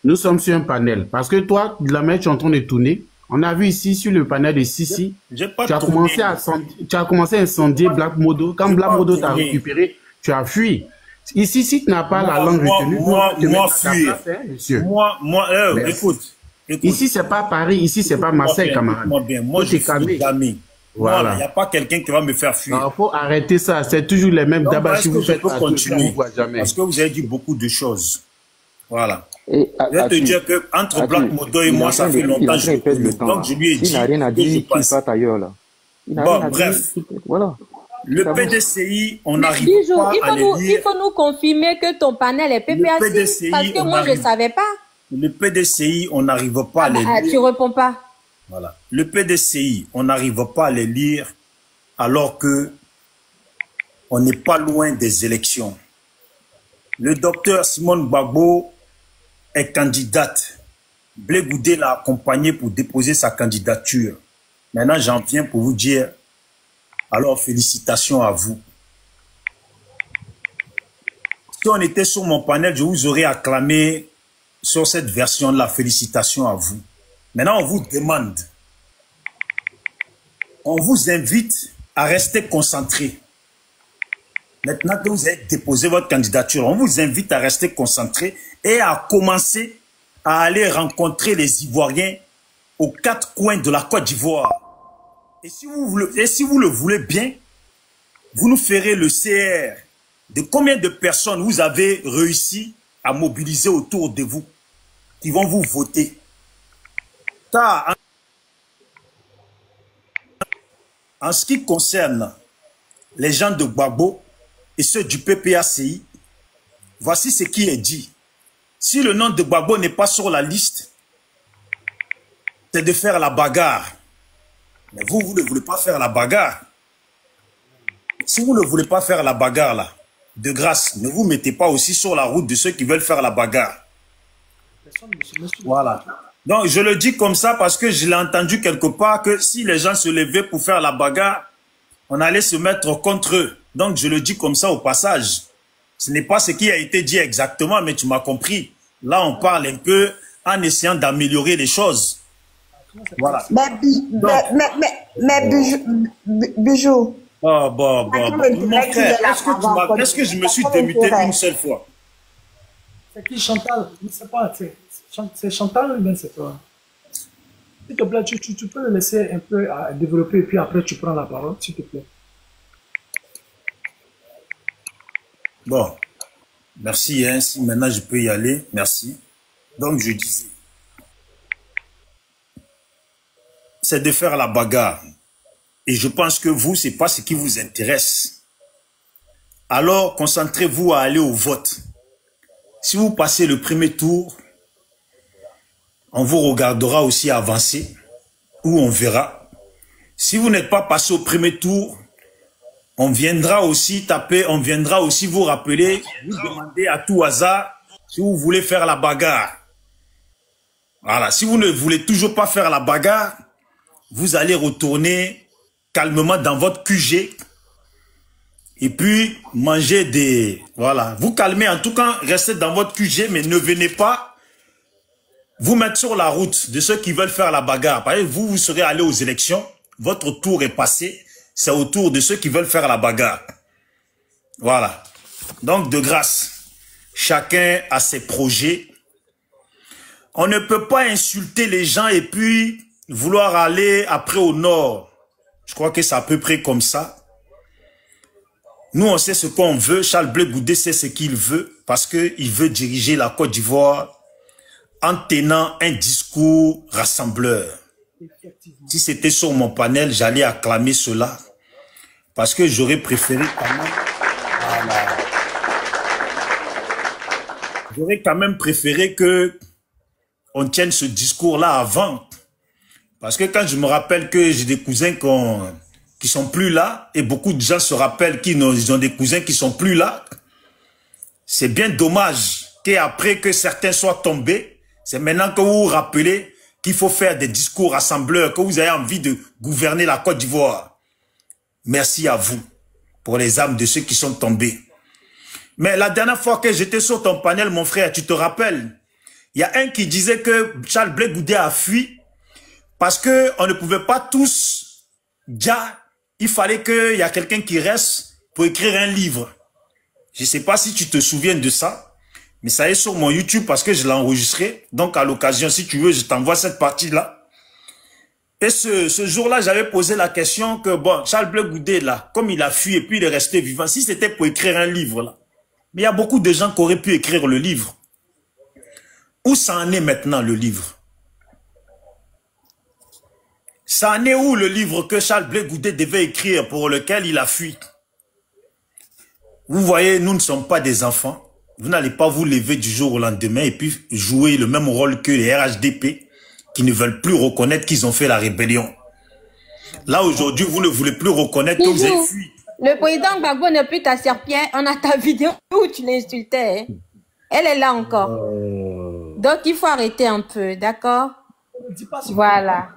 nous sommes sur un panel. Parce que toi, de la main, tu es en train de tourner. On a vu ici sur le panel de Sissi, tu as commencé à incendier Black Modo. Quand Black Modo t'a récupéré, tu as fui. Ici, si tu n'as pas la langue retenue, écoute. Ici, c'est pas Paris, ici, c'est pas Marseille, camarade. Moi, je suis gamé. Voilà. Il n'y a pas quelqu'un qui va me faire fuir. Il faut arrêter ça. C'est toujours les mêmes débats. Si vous faites continuer, parce que vous avez dit beaucoup de choses. Voilà. Je vais te dire qu'entre Black Modo et moi, ça fait longtemps que je le temps. Donc, je lui ai dit. Il n'a rien à dire, qu'il parte ailleurs, là. Bon, bref. Voilà. Le PDCI, on n'arrive pas à le lire. Il faut nous confirmer que ton panel est PPAC. Parce que moi, je ne savais pas. Le PDCI, on n'arrive pas à les lire. Tu ne réponds pas. Voilà. Le PDCI, on n'arrive pas à les lire alors que on n'est pas loin des élections. Le docteur Simone Gbagbo est candidate. Blé Goudé l'a accompagné pour déposer sa candidature. Maintenant, j'en viens pour vous dire, alors félicitations à vous. Si on était sur mon panel, je vous aurais acclamé sur cette version-là. Félicitations à vous. Maintenant, on vous demande, on vous invite à rester concentré. Maintenant que vous avez déposé votre candidature, on vous invite à rester concentré et à commencer à aller rencontrer les Ivoiriens aux quatre coins de la Côte d'Ivoire. Et si vous le voulez bien, vous nous ferez le CR de combien de personnes vous avez réussi à mobiliser autour de vous qui vont vous voter. Car en ce qui concerne les gens de Gbagbo et ceux du PPACI, voici ce qui est dit. Si le nom de Gbagbo n'est pas sur la liste, c'est de faire la bagarre. Mais vous, vous ne voulez pas faire la bagarre. Si vous ne voulez pas faire la bagarre, là, de grâce, ne vous mettez pas aussi sur la route de ceux qui veulent faire la bagarre. Voilà. Donc, je le dis comme ça parce que je l'ai entendu quelque part que si les gens se levaient pour faire la bagarre, on allait se mettre contre eux. Donc, je le dis comme ça au passage. Ce n'est pas ce qui a été dit exactement, mais tu m'as compris. Là, on parle un peu en essayant d'améliorer les choses. Voilà. Mais Bijou. Mon frère, est-ce que je me suis démuté une seule fois? C'est qui Chantal? Je ne sais pas. C'est Chantal ou bien c'est toi? S'il te plaît, tu peux le laisser un peu développer et puis après tu prends la parole, s'il te plaît. Bon, merci. Hein, si maintenant je peux y aller, merci. Donc je disais, c'est de faire la bagarre. Et je pense que vous, ce n'est pas ce qui vous intéresse. Alors, concentrez-vous à aller au vote. Si vous passez le premier tour, on vous regardera aussi avancer, ou on verra. Si vous n'êtes pas passé au premier tour, on viendra aussi taper, on viendra aussi vous rappeler, vous demander à tout hasard si vous voulez faire la bagarre. Voilà, si vous ne voulez toujours pas faire la bagarre, vous allez retourner calmement dans votre QG et puis manger des... Voilà, vous calmez en tout cas, restez dans votre QG, mais ne venez pas vous mettre sur la route de ceux qui veulent faire la bagarre. Parce que vous serez allé aux élections, votre tour est passé, c'est au tour de ceux qui veulent faire la bagarre. Voilà. Donc, de grâce, chacun a ses projets. On ne peut pas insulter les gens et puis vouloir aller après au nord. Je crois que c'est à peu près comme ça. Nous, on sait ce qu'on veut. Charles Blé Goudé sait ce qu'il veut parce qu'il veut diriger la Côte d'Ivoire en tenant un discours rassembleur. Si c'était sur mon panel, j'allais acclamer cela parce que j'aurais préféré quand même... Voilà. J'aurais quand même préféré que on tienne ce discours-là avant. Parce que quand je me rappelle que j'ai des cousins qui sont plus là, et beaucoup de gens se rappellent qu'ils ont des cousins qui sont plus là, c'est bien dommage qu'après que certains soient tombés, c'est maintenant que vous vous rappelez qu'il faut faire des discours rassembleurs, que vous avez envie de gouverner la Côte d'Ivoire. Merci à vous pour les âmes de ceux qui sont tombés. Mais la dernière fois que j'étais sur ton panel, mon frère, tu te rappelles, il y a un qui disait que Charles Blé Goudé a fui parce qu'on ne pouvait pas tous dire, il fallait qu'il y a quelqu'un qui reste pour écrire un livre. Je ne sais pas si tu te souviens de ça, mais ça est sur mon YouTube parce que je l'ai enregistré. Donc à l'occasion, si tu veux, je t'envoie cette partie-là. Et ce jour-là, j'avais posé la question que, bon, Charles Blé Goudé, là, comme il a fui et puis il est resté vivant, si c'était pour écrire un livre, là, mais il y a beaucoup de gens qui auraient pu écrire le livre. Où ça en est maintenant, le livre? Ça en est où, le livre que Charles Blé Goudé devait écrire, pour lequel il a fui? Vous voyez, nous ne sommes pas des enfants. Vous n'allez pas vous lever du jour au lendemain et puis jouer le même rôle que les RHDP qui ne veulent plus reconnaître qu'ils ont fait la rébellion. Là, aujourd'hui, vous ne voulez plus reconnaître que vous avez fui. Le président Gbagbo n'est plus ta serpillère. On a ta vidéo où tu l'insultais. Hein. Elle est là encore. Donc, il faut arrêter un peu, d'accord? Voilà.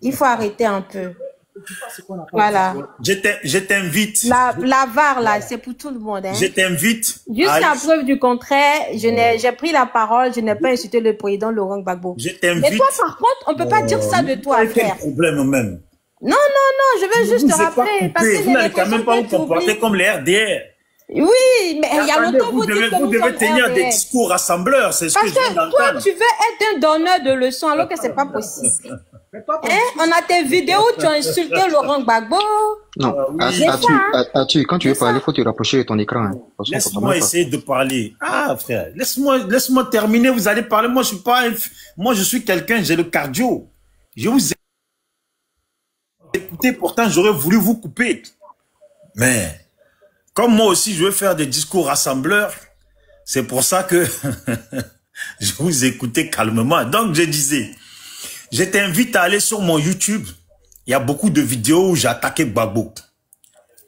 Il faut arrêter un peu. Voilà. Je t'invite. La VAR, là, c'est pour tout le monde. Hein. Je t'invite. Jusqu'à preuve du contraire, j'ai pris la parole, je n'ai pas insulté le président Laurent Gbagbo. Je t'invite. Mais toi, par contre, on ne peut pas dire ça de toi, frère. Quel problème même? Non, je veux juste te rappeler. Parce que vous n'allez quand même pas vous comporter comme les RDR. Oui, mais il y a longtemps vous devez tenir des discours rassembleurs, c'est ce que je viens d'entendre. Parce que toi, tu veux être un donneur de leçons alors que c'est pas possible. Hein? On a tes vidéos où tu as insulté Laurent Gbagbo. Non, quand tu veux parler, il faut te rapprocher de ton écran. Hein. Laisse-moi essayer de parler. Ah, frère, laisse-moi terminer, vous allez parler. Moi, je suis quelqu'un, j'ai le cardio. Je vous ai écouté, pourtant, j'aurais voulu vous couper. Mais... comme moi aussi, je veux faire des discours rassembleurs, c'est pour ça que je vous écoutais calmement. Donc, je disais, je t'invite à aller sur mon YouTube. Il y a beaucoup de vidéos où j'ai attaqué Gbagbo.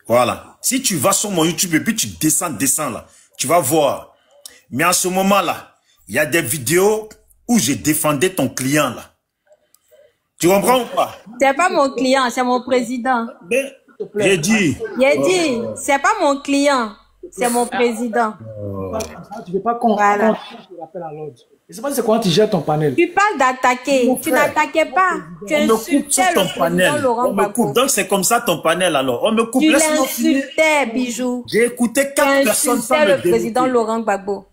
Voilà. Si tu vas sur mon YouTube et puis tu descends là, tu vas voir. Mais en ce moment-là, il y a des vidéos où je défendais ton client là. Tu comprends ou pas? C'est pas mon client, c'est mon président. J'ai dit, c'est pas mon client, c'est mon président. Tu ne veux pas qu'on rappelle à l'ordre. Je ne sais pas c'est comment tu gères ton panel. Tu parles d'attaquer, tu n'attaquais pas. Tu insultais ton panel. On me coupe. Donc c'est comme ça ton panel alors. On me coupe. Tu l'insultais, Bijou. J'ai écouté 4 personnes sans me le président Laurent Gbagbo.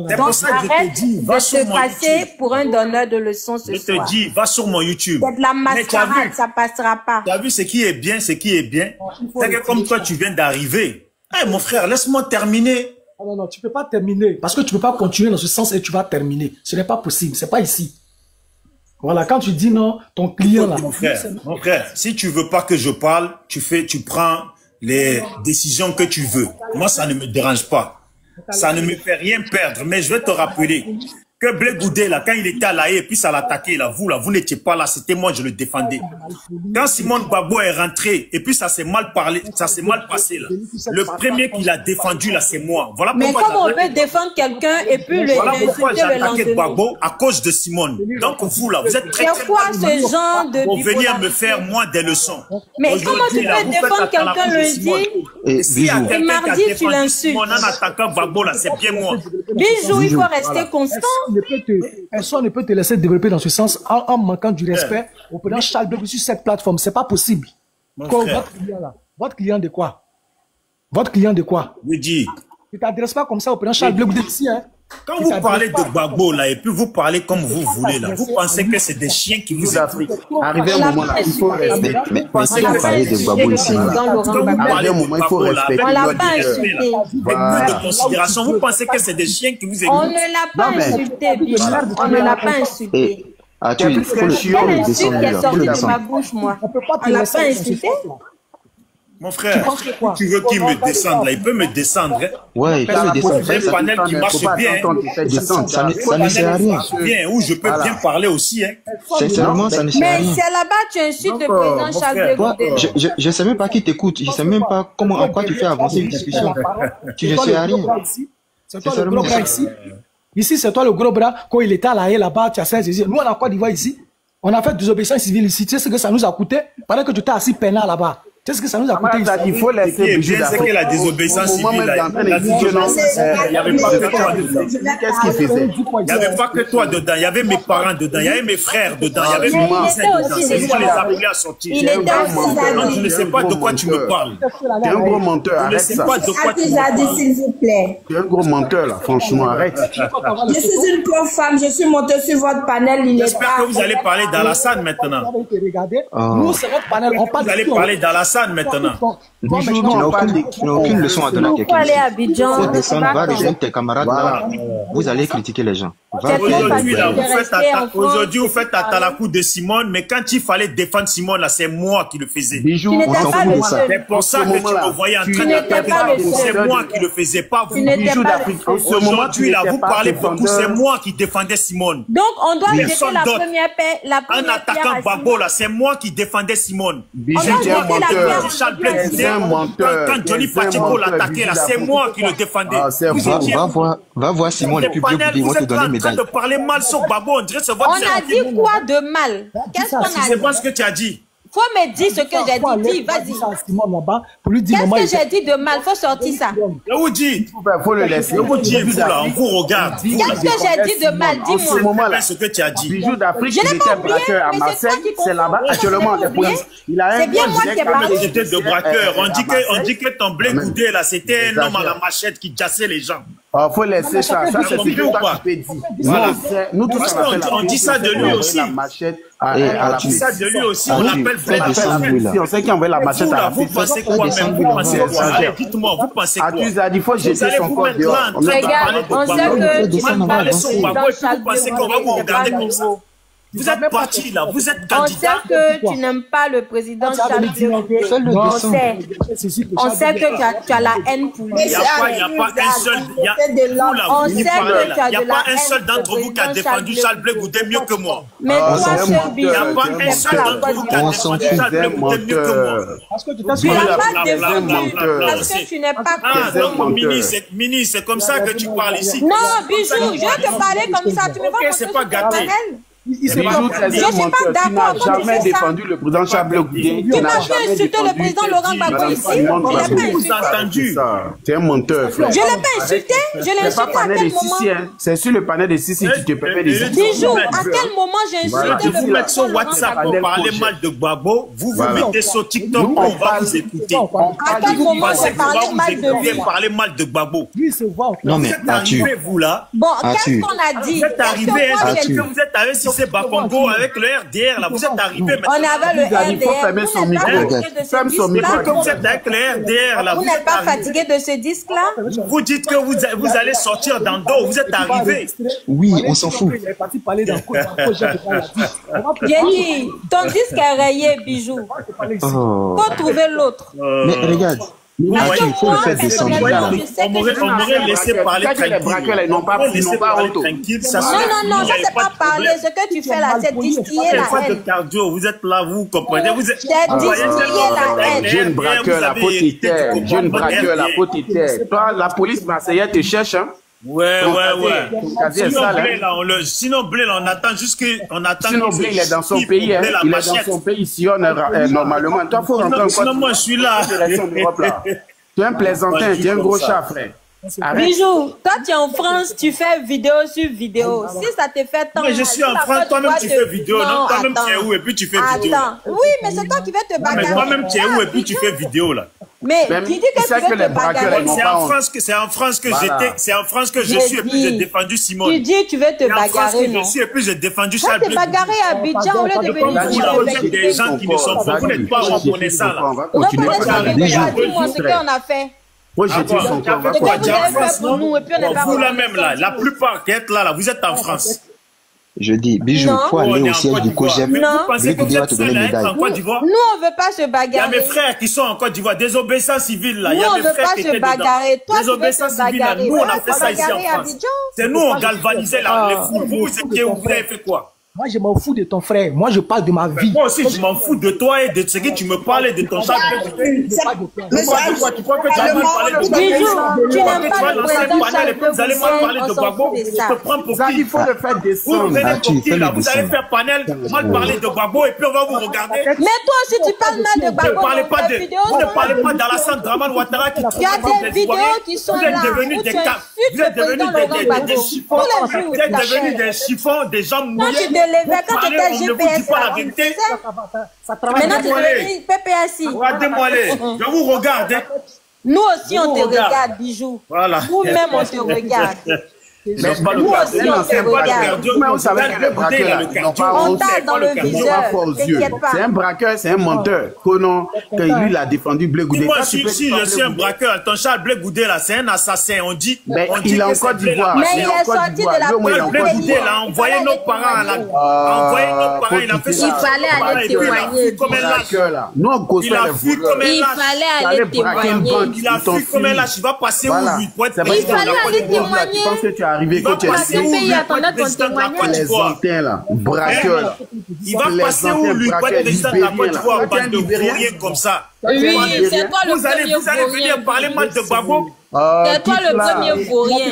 C'est pour ça que je te dis, va sur mon YouTube. Passer pour un donneur de leçons ce soir. Je te dis, va sur mon YouTube. C'est de la mascarade, ça passera pas. Tu as vu ce qui est bien, c'est que comme toi, tu viens d'arriver. Eh, mon frère, laisse-moi terminer. Non, tu peux pas terminer. Parce que tu peux pas continuer dans ce sens et tu vas terminer. Ce n'est pas possible, c'est pas ici. Voilà, quand tu dis non, ton client là. Mon frère, si tu veux pas que je parle, tu prends les décisions que tu veux. Moi, ça ne me dérange pas. Ça ne me fait rien perdre, mais je vais te rappeler que Blé Goudé, là, quand il était à La Haye, et puis ça l'attaquait, là, vous n'étiez pas là, c'était moi, je le défendais. Quand Simone Gbagbo est rentré, et puis ça s'est mal parlé, ça s'est mal passé, là. Le premier qui l'a défendu, là, c'est moi. Voilà mais comment on peut défendre quelqu'un et puis voilà pourquoi j'ai attaqué Gbagbo à cause de Simone. Donc, vous, là, vous êtes très ce genre de pour venir me faire, moi, des leçons. Mais comment tu peux défendre quelqu'un lundi s'il y a quelqu'un qui a mardi, tu défendu l'insultes. Simon en attaquant Gbagbo, là, c'est bien moi. Bijou, il faut rester constant. Personne ne peut te laisser développer dans ce sens en manquant du respect au président Charles Blé sur cette plateforme. C'est pas possible. Votre client de quoi? Votre client de quoi? Oui, dis. Tu t'adresses pas comme ça au président Charles Blé ici, hein? Quand vous parlez de Gbagbo, là, et puis vous parlez comme vous voulez, là, vous pensez que c'est des chiens qui vous écoutent. Arrivé un moment là, il faut respecter. Mais si on parlait de Gbagbo ici, Quand vous parlez de Gbagbo, là, avec On l'a peu pas de respect, insulté. là, avec peu de considération, vous pensez que c'est des chiens qui vous On écoutent. ne l'a pas insulté, Bijou. On ne l'a pas insulté. Il faut le Quelle insulte descendre qui est là. Faut sortie le de ma descendre. bouche, moi? On peut pas te On l'a laisser pas dans ce insulté. sens-là. Mon frère, tu veux qu'il me descende, là, il peut me descendre. Hein. Ouais, il peut le descendre. J'ai un panel qui marche bien. Ça ne sert à rien. Bien, où je peux bien parler aussi. Hein. Sincèrement, ça ne sert à Mais rien. c'est là-bas, tu insultes le président Charles Toi, Blé. je sais même pas qui t'écoute. Je sais même pas en quoi tu fais avancer une discussion. Tu ne sais à rien. C'est toi le gros bras ici. Ici, c'est toi le gros bras. Quand il était à la haie là-bas, tu as 16 ici. Nous, on a Côte d'Ivoire ici. On a fait désobéissance civile ici. Tu sais ce que ça nous a coûté pendant que tu étais assis peinard là-bas. Tu sais ce que ça nous a coûté ici. Il faut laisser Bijou C'est que la désobéissance civile, là, il n'y avait pas que toi dedans. Qu'est-ce qu'il faisait? Il n'y avait pas que toi dedans. Il y avait mes parents dedans. Il y avait mes frères dedans. Il y avait Mais mes il cousins était dedans. aussi C'est des moi les gens. appelés à sortir. Il était Donc, je ne aussi. sais pas de quoi tu me parles. T'es un gros menteur, Je ne arrête sais ça. pas de quoi tu me Atizadi, parles. s'il vous plaît. T'es un gros menteur là, franchement, arrête. Je suis une pauvre femme, je suis montée sur votre panel, il est J'espère tard. que vous allez parler d'Alassane maintenant. Nous, c'est votre panel. On parle Vous allez parler d'Alassane maintenant. Tu n'as aucune leçon à donner à Pourquoi aller quelqu'un. à Abidjan? Faut descendre, va rejoindre tes camarades là. Vous allez critiquer les gens. Va Aujourd'hui, là, de rester en France. aujourd'hui, vous faites Atalakou de Simone, mais quand il fallait défendre Simone, là, c'est moi qui le faisais. Bijou, Tu on n'étais s'en pas fout le de ça. seul. C'est pour ça que tu me voyais en train n'étais d'attaquer. pas le seul. C'est moi qui le faisais, pas vous. Tu n'étais Bijou pas d'Afrique. le En ce moment, Aujourd'hui, là, vous parlez beaucoup, c'est moi qui défendais Simone. Donc, on doit jeter Personne la d'autre. première paix. La En première pierre attaquant à Gbagbo, Simone. là, c'est moi qui défendais Simone. Bijou, On t'es a un jeté la menteur. pierre. Charles Blé T'es un menteur. quand Johnny T'es un Fatico menteur, l'attaquait, là, Bijou c'est d'Afrique. moi qui le défendais. Ah, c'est Vous vrai. étiez Va voir Simon le des plus panels, vieux, ils vont vous te êtes donner là une en train médaille. de parler mal sur Gbagbo, on dirait que c'est votre On a dit quoi de mal? Qu'est-ce qu'on a C'est dit? pas ce que tu as dit. Faut me dire ce que j'ai dit. Dis, vas-y. Qu'est-ce que j'ai dit de mal? Faut sortir ça. Je vous dis, Faut le laisser. je vous dis, vous là, on vous regarde. Vous, là, Qu'est-ce que j'ai dit de mal? En ce Dis-moi. moment-là, ce que tu as dit. Bijou d'Afrique, Je il l'ai pas était oublié, braqueur à mais c'est Marseille, toi qui c'est là-bas, confonds. actuellement Je l'ai la police. Il a C'est un bien gros moi qui ai gilet parlé. J'étais de braqueur. On dit que ton blé Amen. goudé, là, c'était un homme à la Exagère. machette qui cassait les gens. Oh, faut laisser ça. Ça, c'est ce compris que ou toi, pas? tu peux dire. Voilà. Nous tous, Parce on appelle qu'on- on la dit ça de lui police, on aussi. envoie la machette Eh, à la On dit police. ça de lui aussi, Ah, on tu l'appelle fais la descendre lui là. Si on sait qui envoie la Mais machette vous, à là, la vous police, pensez quoi même? descendre Vous lui, pensez là. quoi? Allez, dites-moi, vous pensez quoi? Accuse a dit, faut Vous jeter allez son vous corps mettre dehors. là en On train a de Regarde, parler de on sait Gbagbo. que tu descendre, n'aimes on pas va le avancer. président Gbagbo, et puis Charles vous pensez Blé qu'on va vous Goudé, c'est pas regarder comme ça. nouveau. Vous êtes parti là, vous êtes On sait candidat. que tu n'aimes pas le président Charles Blé Goudé. Fais le On descendre. sait. On sait que tu as la haine pour lui. Il n'y a pas un seul. Vous là, On vous sait parlez que là. tu as Il n'y a de pas la un seul haine d'entre pour vous qui a le défendu président Charles Blé Charles Goudé mieux que moi. Mais Ah, toi, c'est un seul menteur. Bijou, Il n'y a pas tu un n'aimes seul pas la d'entre Côte vous qui a d'Ivoire. On s'en défendu fout. Charles Blé Goudé mieux que moi. Parce que tu Tu t'as n'as pas Bla, bla, bla, défendu bla, bla, parce bla. que tu n'es pas Ah, connu. donc Mini, c'est comme ça que tu parles ici. Non, Bijou, je vais te parler comme ça. Tu me vas Ok, c'est pas gâté. Bijou, Je suis pas d'accord tu n'as quand tu jamais fais ça. défendu le président Charles Blé Goudé. Tu m'as fait insulter le président Laurent Gbagbo ici. Je l'ai pas insulté. Entendu. Tu es un menteur, frère. Je l'ai pas insulté. Je l'ai C'est pas insulté à panel de quel Sissi, moment? hein. C'est sur le panel de Sissi que tu te permets des insultes. Bijou, à quel moment j'ai Voilà. insulté De vous le mettre sur président Laurent WhatsApp Gbagbo? pour parler mal de Gbagbo, vous Voilà. mettez sur TikTok, Nous, on on va parle- vous écouter. À quel Vous moment pensez j'ai qu'on va parlé vous mal de écouter lui? parler mal de Gbagbo? lui, se voit. Non Vous mais êtes Arthur, arrivé, vous là. Bon, Ah, qu'est-ce qu'on a dit? Vous êtes arrivé, Qu'est-ce est-ce que que moi, vous êtes arrivé si c'est Bakongo avec le RDR là? Vous êtes arrivé on maintenant. avait le Il faut fermer RDR. son Vous n'êtes pas micro. fatigué de ce Ferme son micro. disque-là? Comme vous êtes avec le RDR là, Vous vous n'êtes êtes pas arrivé. fatigué de ce disque-là? Vous dites que vous allez sortir dans dos, vous êtes arrivé. oui, on s'en fout. Il est parti parler d'un projet de la vie. J'ai dit, ton disque est rayé, Bijou. Oh. Faut trouver l'autre. Mais regarde, Parce que il faut le moi, faire descendre lui là. personnellement, je sais On que je m'aurait m'en laissé parler Quand les braqueurs, tranquille. ils n'ont pas On m'aurait laissé parler honte. tranquille. Ça Non, serait non, fini, non, il y ça avait c'est pas de parler. problème. Ce que tu fais là, c'est distiller Il la pas de haine. cardio, vous êtes là, vous comprenez. Vous êtes. C'est distiller la haine. Jeune braqueur, la faute est terre. Jeune braqueur, la faute est terre. Toi, la police marseillaise te cherche, hein. Ouais. Ton casier est Sinon, sale, Blé, hein. là, sinon, Blé, là, on attend juste qu'on attend. Sinon, Blé, il est dans son pays, hein. Il est dans son pays, si on est normalement. Toi, faut rentrer en Sinon, moi, je suis là. Côte. Tu es un plaisantin, tu es un gros chat, frère. Bijou, toi tu es en France, tu fais vidéo sur vidéo. Si ça te fait tant. Mais je suis en France, toi-même tu fais vidéo, non? Toi-même tu es où et puis tu fais vidéo. Attends, oui, mais c'est toi qui vas te bagarrer. Mais toi-même tu es où et puis tu fais vidéo là. Mais qui dit que tu veux te bagarrer? C'est en France que j'étais, c'est en France que je suis et puis j'ai défendu Simone. Tu dis tu veux te bagarrer, non? Je suis et puis j'ai défendu Charles. Tu vas te bagarrer à Abidjan au lieu de venir des gens qui ne sont pas, vous n'êtes pas reconnaissants là. Dis-moi ce qu'on a fait. Moi, j'ai dit son corps. Vous là même là, la plupart qui êtes là, vous êtes en France. Je dis, Bijou, il faut aller au siège du COGEP. Non, pensez que vous êtes seul en Côte d'Ivoire? Nous, on veut pas se bagarrer. Il y a mes frères qui sont en Côte d'Ivoire, des obéissants civils là. Nous, on veut pas se bagarrer. Toi, des obéissants civils là. Nous, on a fait ça ici en France. C'est nous, on galvanisait les foules. Vous étiez où? Vous avez fait quoi? Moi, je m'en fous de ton frère. Moi, je parle de ma vie. Moi aussi, je m'en fous de toi et de ce que tu me parlais de ton chat. Tu crois que tu vas mal parler de Bijou, tu n'aimes pas le président Charles. Vous allez mal parler de Gbagbo. Je te prends pour qui? Il faut le faire descendre. Vous venez pour qui là? Vous allez faire panel, mal parler de Gbagbo et puis on va vous regarder. Mais toi aussi, tu parles mal de Gbagbo. Vous ne parlez pas d'Alassane Dramane Ouattara qui il y a des vidéos qui sont là. Vous êtes devenus des chiffons. Vous êtes devenus des chiffons, des gens mouillés. Quand tu étais GPS, maintenant tu es PPSI. Regardez-moi-les, je vous regarde. Nous aussi on te regarde, Bijou. Voilà. Nous-mêmes on te regarde. Nous aussi on te regarde. On tape dans le viseur. T'inquiète pas. C'est un braqueur, c'est un menteur. Que lui, il a défendu Blé Goudé. Moi, si je suis un braqueur, ton chat Blé Goudé, là, c'est un assassin. On dit. Mais il est en Côte d'Ivoire. Mais il est sorti de la Blé Goudé, là, envoyé nos parents. Il a fait ça. Il fallait aller témoigner. Nous, on cause il a fui comme un lâche. Il fallait aller témoigner. Il a fui comme un lâche. Il va passer où lui? Il fallait aller témoigner. Je pense que tu es arrivé. Il va passer où lui? Pour être président de la Côte d'Ivoire, bande de vauriens comme ça. Oui, c'est toi le premier Vous allez venir parler mal de Gbagbo? C'est toi le premier vaurien.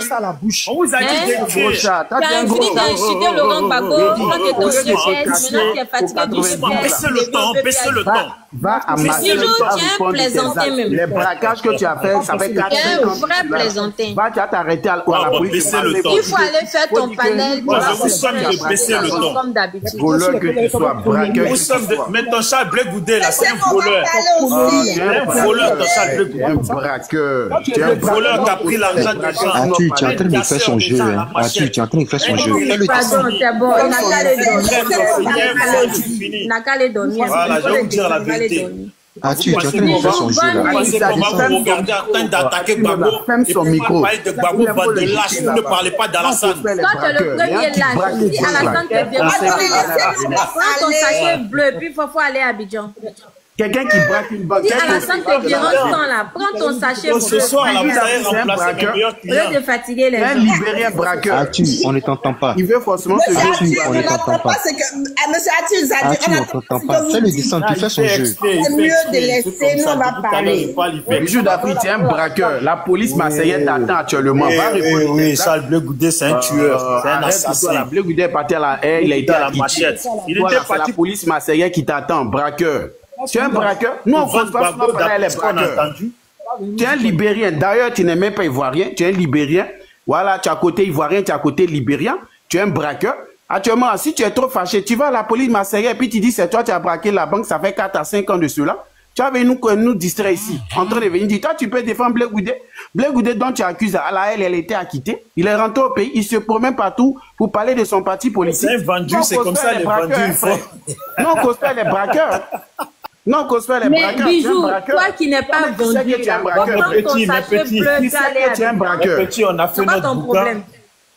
On vous a dit d'écrire. Tu as fini d'insulter Laurent Gbagbo quand tu étais au CPS. Maintenant tu es fatigué du CPS. Baissez le ton. Va à Marseille. Tu es plaisantin même. Les braquages que tu as fait, ça fait 4 ans. Tu es un vrai plaisantin. Va, tu vas t'arrêter à la police. Il faut aller faire ton panel. Je vous somme de baisser le ton. Comme d'habitude. Voleur que tu sois, braqueur. Mais ton chat Blé Goudé là, c'est un voleur. Tu es un voleur, ton chat Blé Goudé. Un braqueur. Tu es un voleur qui a pris l'argent des gens. Atu, tu es en train de faire son jeu. Atu, tu es en train de faire son jeu. Pardon, c'est bon. Il n'a qu'à les dormir. Il n'a qu'à les dormir. Voilà, je vais vous dire la vérité. Atu, tu es en train de faire son jeu là. Pensez qu'on va vous regarder en train d'attaquer Gbagbo. Et puis vous parlez de Gbagbo, bande de lâches. Vous ne parlez pas d'Alassane. Toi, tu es le premier lâche. Si Alassane te vient, prends ton sachet bleu, puis il faut aller à Abidjan. Quelqu'un qui braque une banque. Si Alassane te dérange tant là, prends ton sachet bleu. Ce soir, là, vous allez remplacer mes meilleurs clients. Au lieu de fatiguer les gens. Un Libérien braqueur. Atu, on ne t'entend pas. Il veut forcément se Atu, on ne t'entend pas. Monsieur Atu, Atu, on ne t'entend pas. Fais-le descendre, tu fais son jeu. C'est mieux de laisser, nous on va parler. Bijou d'Afrique, c'est un braqueur. La police marseillaise t'attend actuellement. Va répondre. Oui, Charles Blé Goudé, c'est un tueur. C'est un assassin. Blé Goudé est parti à la haie, il a été à la machette. Il était parti. La police marseillaise qui t'attend, braqueur. Tu es un braqueur? Nous, on ne pas les braqueurs. Tu es un Libérien. D'ailleurs, tu n'es même pas Ivoirien. Tu es un Libérien. Voilà, tu es à côté Ivoirien, tu es à côté Libérien. Tu es un braqueur. Actuellement, si tu es trop fâché, tu vas à la police marseillaise et puis tu dis c'est toi, tu as braqué la banque, ça fait 4 à 5 ans de cela. Tu as venu nous distraire ici, en train de venir dire, toi, tu peux défendre Blé Goudé. Blé Goudé, dont tu accuses, à la elle était acquittée. Il est rentré au pays, il se promène partout pour parler de son parti politique. C'est vendu, c'est comme ça, les vendus, une fois. Non, on cause pas les braqueurs. Non, qu'on se fait les braqueurs. Mais Bijou, toi qui n'es pas vendu, tu es un braqueur. Tu es un braqueur. Petit, on a fait notre bouquin.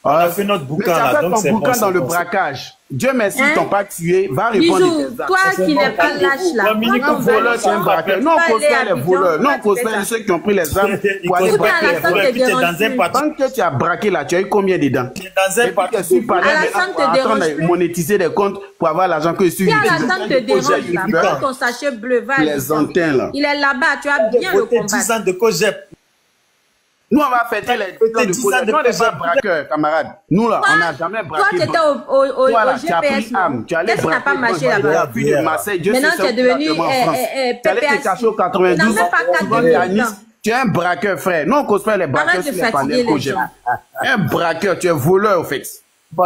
On a fait notre bouquin là, donc c'est bon. Bouquin dans le braquage. Dieu merci, ils t'ont pas tué. Va répondre. Bijou, toi qui n'es pas lâche là. Dominique voleur, c'est un braqueur. Non, on cause pas les voleurs. Non, on cause pas ceux qui ont pris les armes pour aller braquer les voleurs. Tant que tu as braqué là, tu as eu combien dedans? Dans un parti. En train de monétiser des comptes pour avoir l'argent que tu utilises. Si Alassane te dérange là, prends ton sachet bleu, va. Il est là-bas, tu as bien le combattre. 10 ans de COGEP. Nous, on va fêter les 10 ans de COGEP. Nous, on n'est pas braqueurs, camarades. Nous, là, on n'a jamais braqué. Toi, tu étais au GPS. Tu as pris arme. Tu allais braquer. Pas marché là-bas. De Marseille. Maintenant, tu es devenu PPS. Tu allais te cacher au 92. Tu Tu es un braqueur, frère. Non, on cause pas les braqueurs sur les panels. Un braqueur, tu es voleur, au fait.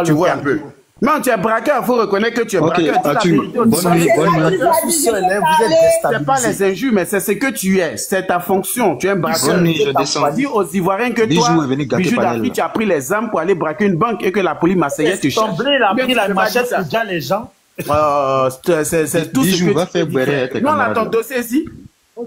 Tu vois un peu. Non, tu es braqueur, il faut reconnaître que tu es braqueur. C'est pas les injures, mais c'est ce que tu es. C'est ta fonction. Tu es un braqueur. Dis aux Ivoiriens que toi, Bijou d'Afrique, tu as pris les armes pour aller braquer une banque et que la police marseillaise te cherche. Il a pris la machette pour déjà les gens. C'est tout ce que tu fais. Non, là, ton dossier ici,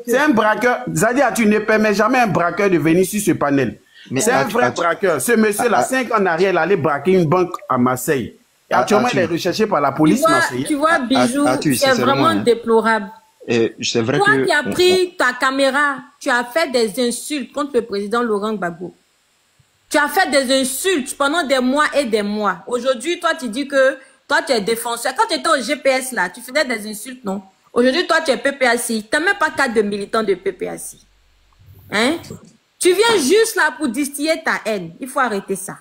c'est un braqueur. C'est-à-dire, tu ne permets jamais un braqueur de venir sur ce panel. C'est un vrai braqueur. Ce monsieur-là, 5 ans en arrière, il allait braquer une banque à Marseille. Et actuellement, il est recherché par la police marseillaise. Tu vois, Bijou, c'est vraiment déplorable. C'est vrai toi qui as pris ta caméra, tu as fait des insultes contre le président Laurent Gbagbo. Tu as fait des insultes pendant des mois et des mois. Aujourd'hui, toi, tu dis que toi, tu es défenseur. Quand tu étais au GPS, là, tu faisais des insultes, non? Aujourd'hui, toi, tu es PPACI. Tu n'as même pas 4 de militants de PPACI. Hein? Tu viens juste là pour distiller ta haine. Il faut arrêter ça.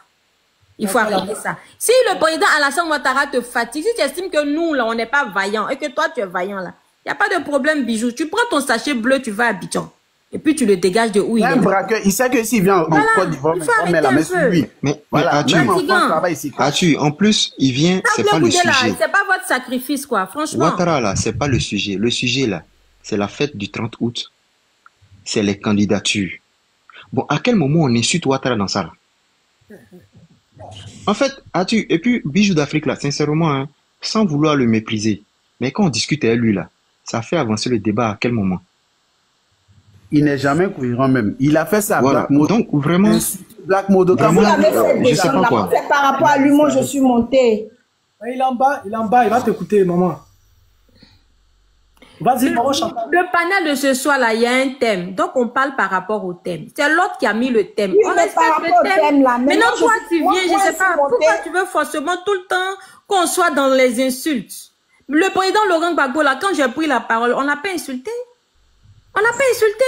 Il faut arrêter ça. Si le président Alassane Ouattara te fatigue, si tu estimes que nous, là, on n'est pas vaillants et que toi, tu es vaillant, là, il n'y a pas de problème, Bijou. Tu prends ton sachet bleu, tu vas à Abidjan. Et puis, tu le dégages de où il est. Un braqueur, il sait que s'il vient en Côte d'Ivoire, on met la main sur lui. Mais en plus, il vient, c'est pas le sujet. C'est pas votre sacrifice, quoi, franchement. Ouattara, là, c'est pas le sujet. Le sujet, là, c'est la fête du 30 août. C'est les candidatures. Bon, à quel moment on insulte Ouattara dans ça, là? En fait, et puis Bijou d'Afrique là, sincèrement, hein, sans vouloir le mépriser, mais quand on discute avec lui là, ça fait avancer le débat à quel moment? Il n'est jamais cohérent même. Il a fait ça à Black Mode. Donc vraiment, Black Mode, je sais pas quoi. Par rapport à lui, moi je suis monté. Il est en bas, il va t'écouter, maman. Vas-y, maman, Chantal. Le panel de ce soir-là, il y a un thème. Donc, on parle par rapport au thème. C'est l'autre qui a mis le thème. Oui, on respecte le thème. Maintenant, toi, tu viens, je ne sais pas, pourquoi tu veux forcément tout le temps qu'on soit dans les insultes. Le président Laurent Gbagbo, là, quand j'ai pris la parole, on n'a pas insulté. On n'a pas insulté.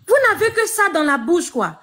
Vous n'avez que ça dans la bouche, quoi.